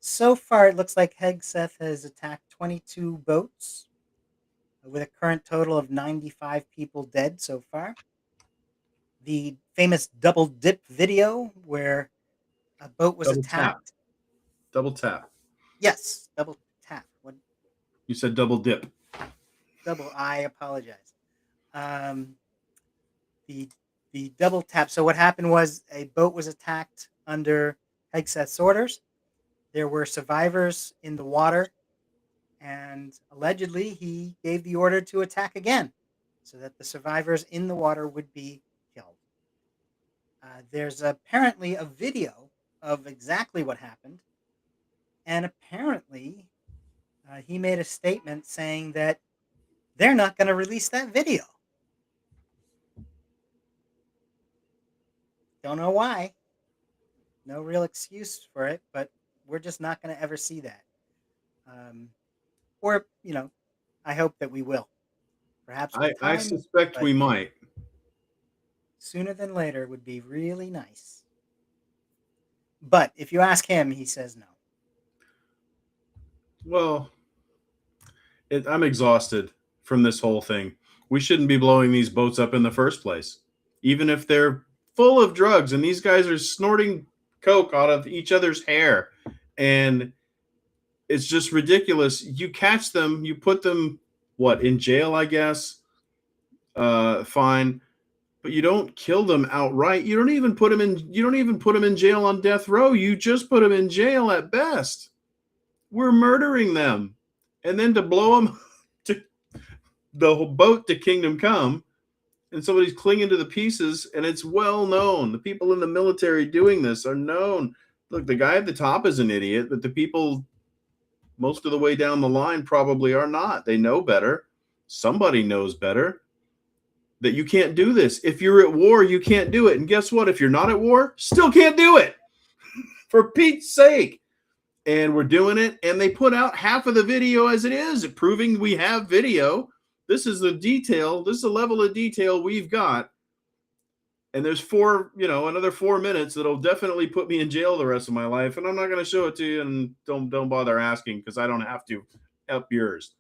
So far, it looks like Hegseth has attacked 22 boats with a current total of 95 people dead so far. The famous double dip video where a boat was
Double
attacked.
tap. Double tap.
Yes, double tap. What?
You said double dip.
Double. I apologize. The double tap. So what happened was a boat was attacked under Hegseth's orders. There were survivors in the water, and allegedly he gave the order to attack again, so that the survivors in the water would be killed. There's apparently a video of exactly what happened, and apparently he made a statement saying that they're not going to release that video. Don't know why. No real excuse for it, but we're just not going to ever see that. Or, I hope that we will. Perhaps with
I
time,
suspect we might.
Sooner than later would be really nice. But if you ask him, he says no.
Well, I'm exhausted from this whole thing. We shouldn't be blowing these boats up in the first place, even if they're full of drugs and these guys are snorting coke out of each other's hair. And it's just ridiculous. You catch them, you put them, in jail, I guess? Fine. But you don't kill them outright. You don't even put them in jail on death row. You just put them in jail at best. We're murdering them. And then to blow them to the whole boat to Kingdom Come, and somebody's clinging to the pieces, and it's well known. The people in the military doing this are known. Look, the guy at the top is an idiot, but the people most of the way down the line probably are not. They know better. Somebody knows better. That you can't do this. If you're at war, you can't do it. And guess what? If you're not at war, still can't do it. For Pete's sake. And we're doing it. And they put out half of the video as it is, proving we have video. This is the detail. This is the level of detail we've got. And there's another 4 minutes that'll definitely put me in jail the rest of my life. And I'm not going to show it to you. And don't bother asking because I don't have to help yours.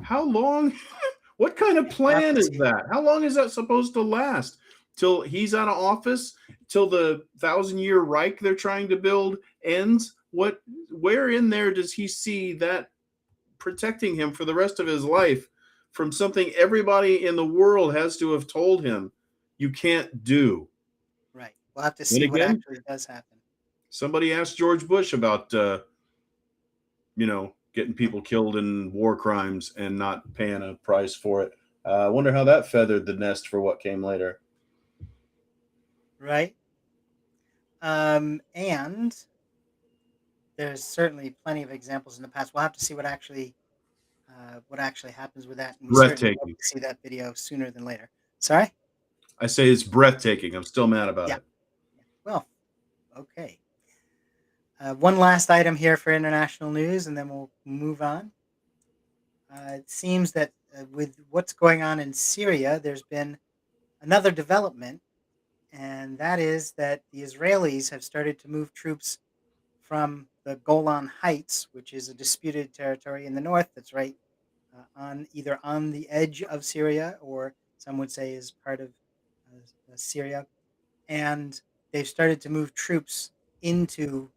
How long? What kind of plan is that? How long is that supposed to last? Till he's out of office? Till the 1,000-year Reich they're trying to build ends? Where in there does he see that protecting him for the rest of his life from something everybody in the world has to have told him you can't do?
Right. We'll have to see what actually does happen.
Somebody asked George Bush about, getting people killed in war crimes and not paying a price for it. I wonder how that feathered the nest for what came later.
Right. And there's certainly plenty of examples in the past. We'll have to see what actually happens with that. And we certainly hope to see that video sooner than later. Sorry?
I say it's breathtaking. I'm still mad about it.
Well, okay. One last item here for international news, and then we'll move on. It seems that with what's going on in Syria, there's been another development, and that is that the Israelis have started to move troops from the Golan Heights, which is a disputed territory in the north that's right either on the edge of Syria or some would say is part of Syria. And they've started to move troops into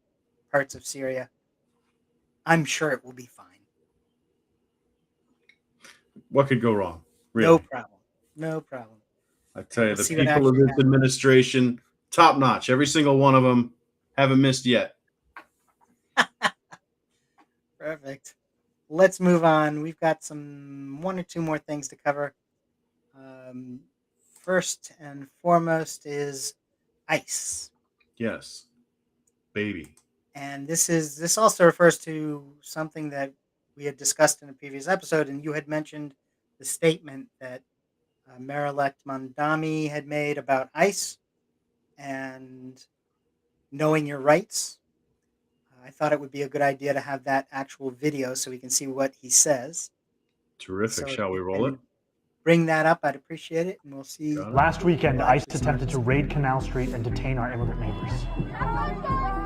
parts of Syria. I'm sure it will be fine.
What could go wrong? Really?
No problem. No problem.
I tell you,
We'll
the
see what
people of
actually
this administration, top notch. Every single one of them haven't missed yet.
Perfect. Let's move on. We've got one or two more things to cover. Um, First and foremost is ICE.
Yes, baby.
And this also refers to something that we had discussed in a previous episode, and you had mentioned the statement that Mayor-elect Mondami had made about ICE and knowing your rights. I thought it would be a good idea to have that actual video so we can see what he says.
Terrific.
So if
Shall we
you
roll it?
can bring that up, I'd appreciate it, and we'll see.
Got it.
Last weekend,
We'll
ICE
actually see
attempted
what
to
he
raid Canal Street and detain our immigrant neighbors.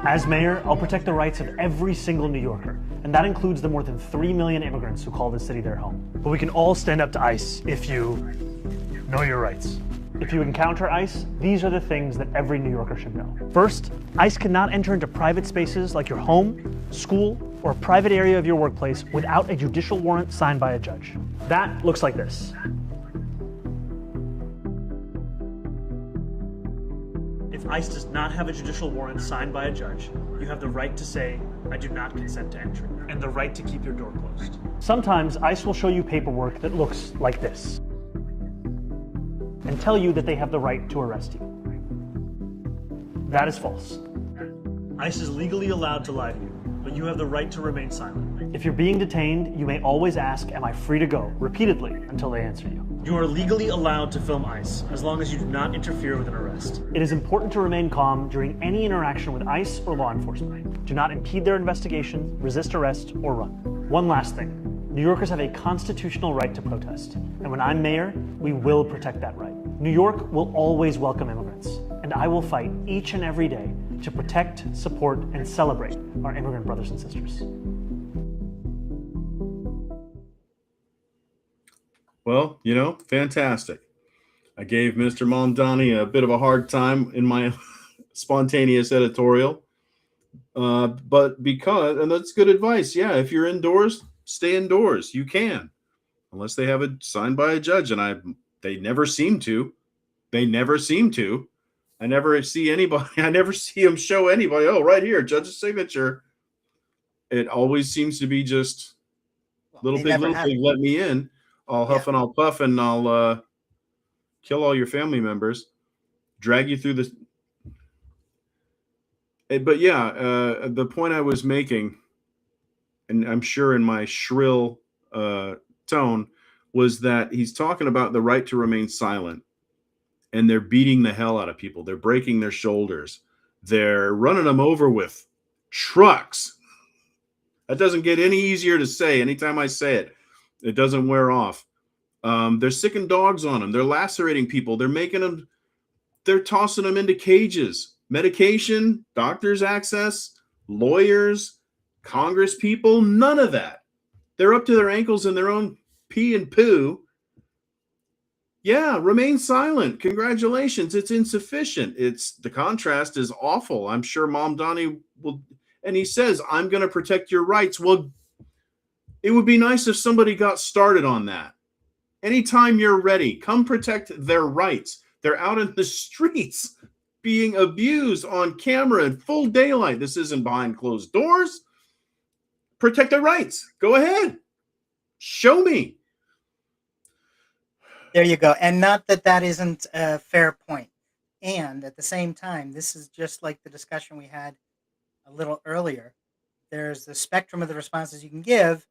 As mayor, I'll protect the rights of every single New Yorker, and that includes the more than 3 million immigrants who call this city their home. But we can all stand up to ICE if you know your rights. If you encounter ICE, these are the things that every New Yorker should know. First, ICE cannot enter into private spaces like your home, school, or a private area of your workplace without a judicial warrant signed by a judge. That looks like this. If ICE does not have a judicial warrant signed by a judge, you have the right to say, "I do not consent to entry," and the right to keep your door closed. Sometimes ICE will show you paperwork that looks like this and tell you that they have the right to arrest you. That is false. ICE is legally allowed to lie to you, but you have the right to remain silent. If you're being detained, you may always ask, "Am I free to go?" repeatedly until they answer you. You are legally allowed to film ICE as long as you do not interfere with an arrest. It is important to remain calm during any interaction with ICE or law enforcement. Do not impede their investigation, resist arrest, or run. One last thing. New Yorkers have a constitutional right to protest, and when I'm mayor, we will protect that right. New York will always welcome immigrants, and I will fight each and every day to protect, support, and celebrate our immigrant brothers and sisters.
Well, fantastic. I gave Mr. Mondani a bit of a hard time in my spontaneous editorial. But and that's good advice. Yeah, if you're indoors, stay indoors. You can, unless they have it signed by a judge. And they never seem to. I never see anybody. I never see them show anybody. Oh, right here, judge's signature. It always seems to be just little pig, let me in. I'll huff and I'll puff and I'll kill all your family members, drag you through this. But yeah, the point I was making, and I'm sure in my shrill tone, was that he's talking about the right to remain silent. And they're beating the hell out of people. They're breaking their shoulders. They're running them over with trucks. That doesn't get any easier to say. Anytime I say it, it doesn't wear off. They're sicking dogs on them. They're lacerating people. They're tossing them into cages. Medication, doctors' access, lawyers, Congress people, none of that. They're up to their ankles in their own pee and poo. Yeah, remain silent. Congratulations. It's insufficient. The contrast is awful. I'm sure Mondani will, and he says, "I'm going to protect your rights." Well, it would be nice if somebody got started on that. Anytime you're ready, come protect their rights. They're out in the streets being abused on camera in full daylight. This isn't behind closed doors. Protect their rights. Go ahead. Show me.
There you go. And not that isn't a fair point. And at the same time, this is just like the discussion we had a little earlier. There's the spectrum of the responses you can give.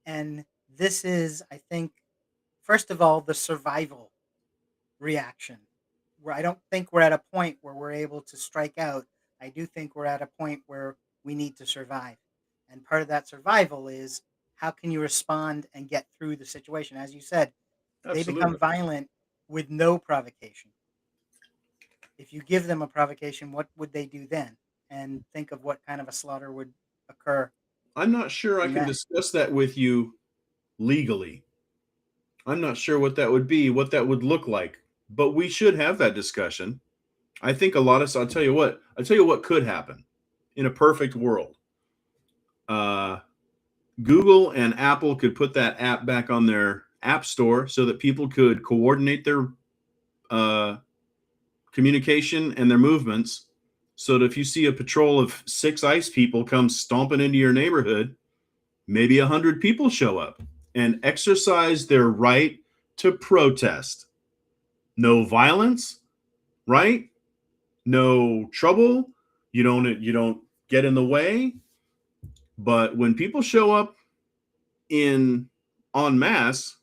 And this is, I think, first of all, the survival reaction. Where I don't think we're at a point where we're able to strike out. I do think we're at a point where we need to survive. And part of that survival is how can you respond and get through the situation? As you said,
Absolutely.
They become violent with no provocation. If you give them a provocation, what would they do then? And think of what kind of a slaughter would occur.
I'm not sure I can discuss that with you legally. I'm not sure what that would be, what that would look like, but we should have that discussion. I think I'll tell you what could happen in a perfect world. Google and Apple could put that app back on their app store so that people could coordinate their communication and their movements, so that if you see a patrol of 6 ICE people come stomping into your neighborhood, maybe 100 people show up and exercise their right to protest. No violence, right? No trouble. You don't get in the way. But when people show up en masse,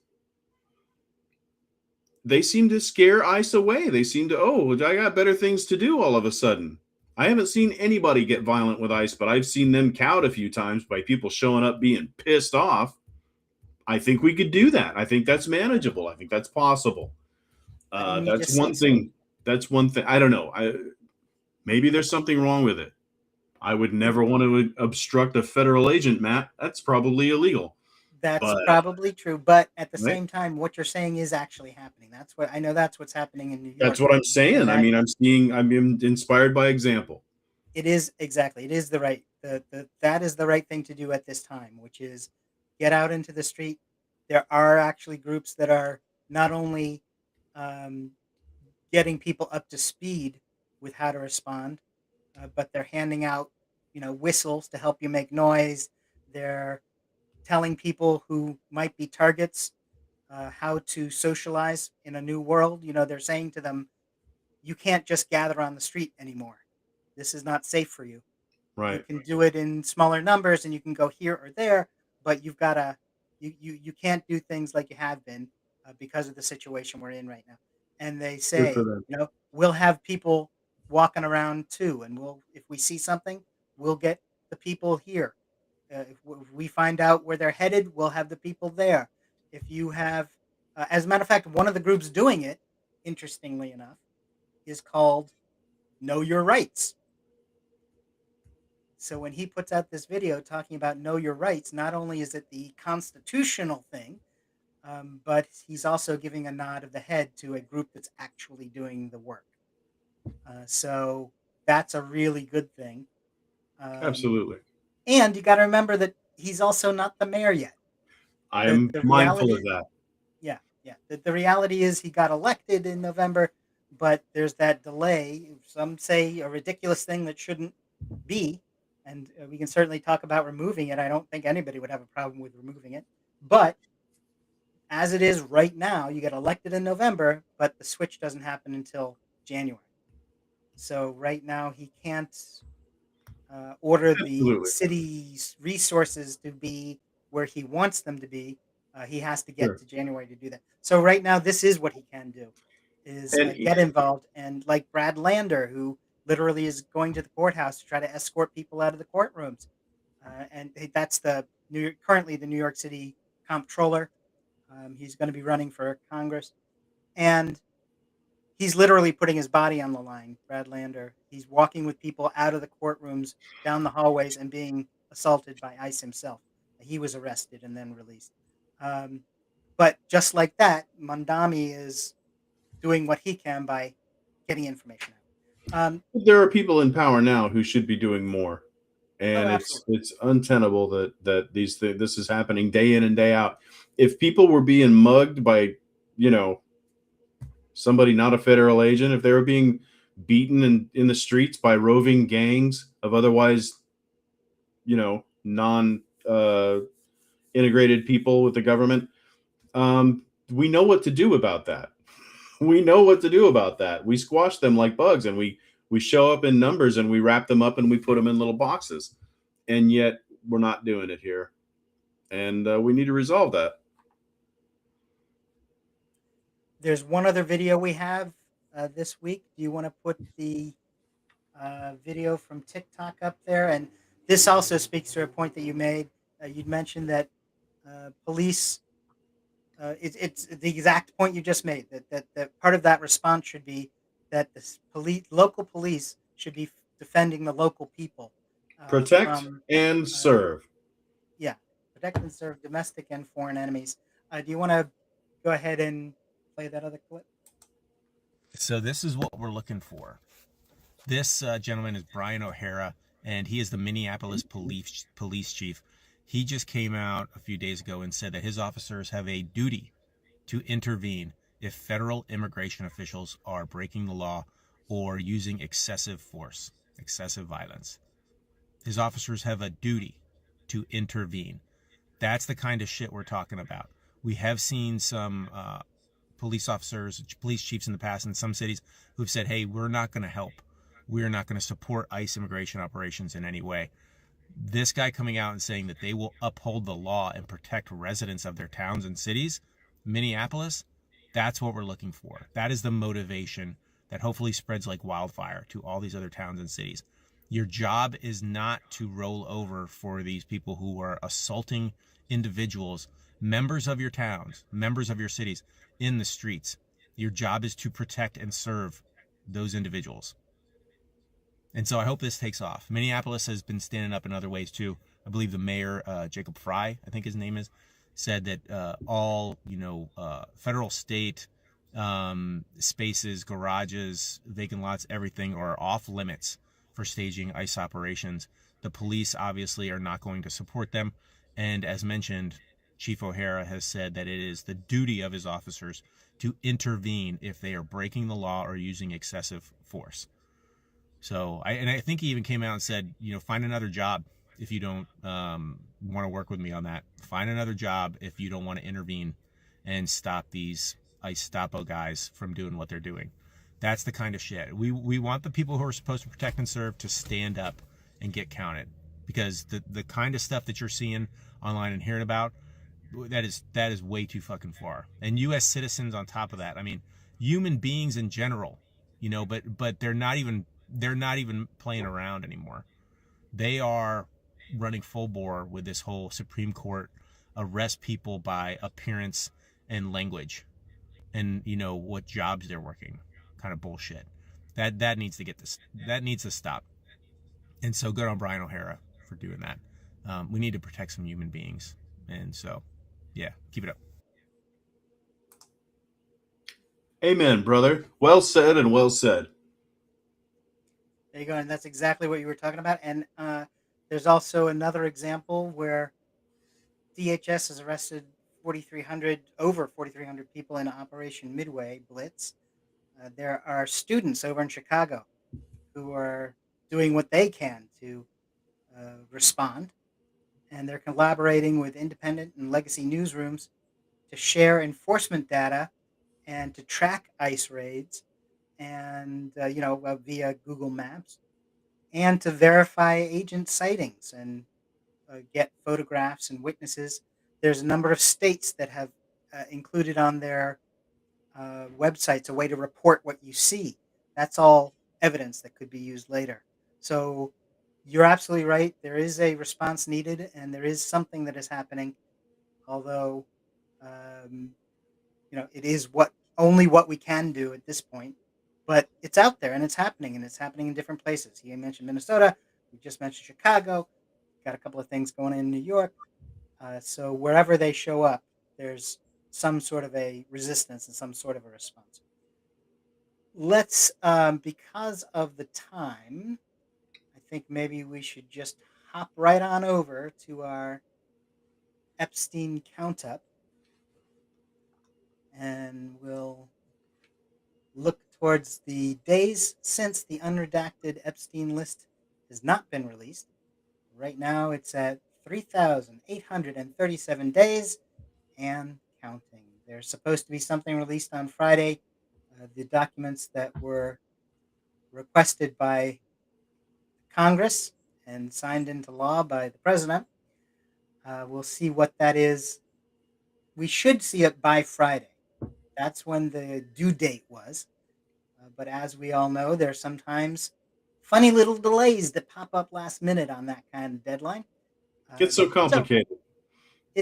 they seem to scare ICE away. They seem to, oh, I got better things to do all of a sudden. I haven't seen anybody get violent with ICE, but I've seen them cowed a few times by people showing up being pissed off. I think we could do that. I think that's manageable. I think that's possible. That's one thing. That's one thing. I don't know. Maybe there's something wrong with it. I would never want to obstruct a federal agent, Matt. That's probably illegal.
That's probably true, but at the same time, what you're saying is actually happening. That's what I know. That's what's happening in New York.
That's what I'm saying. I mean, I'm inspired by example.
It is exactly. It is the right. That is the right thing to do at this time, which is get out into the street. There are actually groups that are not only getting people up to speed with how to respond, but they're handing out, whistles to help you make noise. They're telling people who might be targets how to socialize in a new world. They're saying to them, you can't just gather on the street anymore. This is not safe for you.
Right.
You can do it in smaller numbers and you can go here or there, but you've got to, you can't do things like you have been because of the situation we're in right now. And they say, we'll have people walking around too. And if we see something, we'll get the people here. If we find out where they're headed, we'll have the people there. If you have, as a matter of fact, one of the groups doing it, interestingly enough, is called Know Your Rights. So when he puts out this video talking about know your rights, not only is it the constitutional thing, but he's also giving a nod of the head to a group that's actually doing the work. So that's a really good thing.
Absolutely.
And you got to remember that he's also not the mayor yet.
I am mindful of that.
Yeah. The reality is he got elected in November, but there's that delay. Some say a ridiculous thing that shouldn't be, and we can certainly talk about removing it. I don't think anybody would have a problem with removing it. But as it is right now, you get elected in November, but the switch doesn't happen until January. So right now he can't order the city's resources to be where he wants them to be. He has to get to January to do that. So right now, this is what he can do, is get involved. And like Brad Lander, who literally is going to the courthouse to try to escort people out of the courtrooms. And that's currently the New York City comptroller. He's going to be running for Congress. And he's literally putting his body on the line, Brad Lander. He's walking with people out of the courtrooms, down the hallways, and being assaulted by ICE himself. He was arrested and then released. But just like that, Mandami is doing what he can by getting information out.
There are people in power now who should be doing more. And it's untenable that this is happening day in and day out. If people were being mugged by, somebody not a federal agent, if they were being beaten in the streets by roving gangs of otherwise, non integrated people with the government, we know what to do about that. We squash them like bugs, and we show up in numbers, and we wrap them up, and we put them in little boxes. And yet we're not doing it here. And we need to resolve that.
There's one other video we have this week. Do you want to put the video from TikTok up there? And this also speaks to a point that you made. You'd mentioned that police, it's the exact point you just made, that part of that response should be that the local police should be defending the local people.
Protect and serve.
Yeah, protect and serve domestic and foreign enemies. Do you want to go ahead and play that other clip?
So this is what we're looking for. This gentleman is Brian O'Hara, and he is the Minneapolis police chief. He just came out a few days ago and said that his officers have a duty to intervene if federal immigration officials are breaking the law or using excessive force, excessive violence. His officers have a duty to intervene. That's the kind of shit we're talking about. We have seen some police officers, police chiefs in the past in some cities who've said, hey, we're not going to help. We're not going to support ICE immigration operations in any way. This guy coming out and saying that they will uphold the law and protect residents of their towns and cities, Minneapolis, that's what we're looking for. That is the motivation that hopefully spreads like wildfire to all these other towns and cities. Your job is not to roll over for these people who are assaulting individuals, members of your towns, members of your cities in the streets. Your job is to protect and serve those individuals. And so I hope this takes off. Minneapolis has been standing up in other ways too. I believe the mayor, Jacob Fry, I think his name is, said that all, federal, state spaces, garages, vacant lots, everything are off limits for staging ICE operations. The police obviously are not going to support them. And as mentioned, Chief O'Hara has said that it is the duty of his officers to intervene if they are breaking the law or using excessive force. So I think he even came out and said, find another job if you don't want to work with me on that. Find another job if you don't want to intervene and stop these ICE Stapo guys from doing what they're doing. That's the kind of shit. We want the people who are supposed to protect and serve to stand up and get counted, because the kind of stuff that you're seeing online and hearing about, that is way too fucking far. And U.S. citizens on top of that. I mean, human beings in general, but they're not even playing around anymore. They are running full bore with this whole Supreme Court arrest people by appearance and language and what jobs they're working kind of bullshit. That needs to stop. And so good on Brian O'Hara for doing that. We need to protect some human beings. And so, yeah, keep it up.
Amen, brother. Well said and well said.
There you go, and that's exactly what you were talking about. And there's also another example where DHS has arrested over 4,300 people in Operation Midway Blitz. There are students over in Chicago who are doing what they can to respond, and they're collaborating with independent and legacy newsrooms to share enforcement data and to track ICE raids and via Google Maps, and to verify agent sightings and get photographs and witnesses. There's a number of states that have included on their websites a way to report what you see. That's all evidence that could be used later. So you're absolutely right. There is a response needed, and there is something that is happening, although it is only what we can do at this point. But it's out there, and it's happening in different places. He mentioned Minnesota. We just mentioned Chicago. Got a couple of things going in New York. So wherever they show up, there's some sort of a resistance and some sort of a response. Let's, because of the time, I think maybe we should just hop right on over to our Epstein count-up, and we'll look towards the days since the unredacted Epstein list has not been released. Right now it's at 3,837 days and counting. There's supposed to be something released on Friday. The documents that were requested by Congress and signed into law by the president. We'll see what that is. We should see it by Friday. That's when the due date was. But as we all know, there are sometimes funny little delays that pop up last minute on that kind of deadline.
Gets so complicated.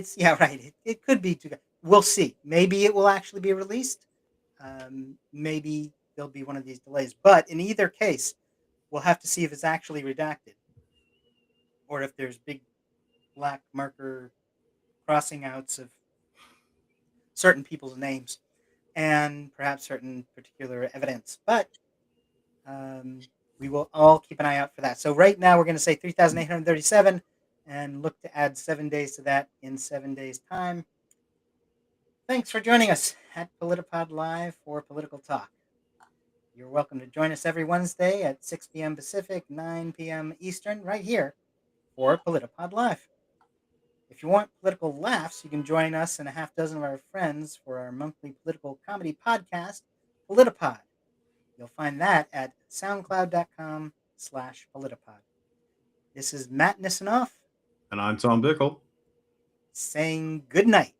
So right. It could be too. We'll see. Maybe it will actually be released. Maybe there'll be one of these delays. But in either case, we'll have to see if it's actually redacted, or if there's big black marker crossing outs of certain people's names and perhaps certain particular evidence. But we will all keep an eye out for that. So right now we're going to say 3,837 and look to add 7 days to that in 7 days' time. Thanks for joining us at PolitiPod Live for Political Talk. You're welcome to join us every Wednesday at 6 p.m. Pacific, 9 p.m. Eastern, right here for PolitiPod Live. If you want political laughs, you can join us and a half dozen of our friends for our monthly political comedy podcast, PolitiPod. You'll find that at soundcloud.com/PolitiPod. This is Matt Nisanoff
And I'm Tom Bickle.
saying good night.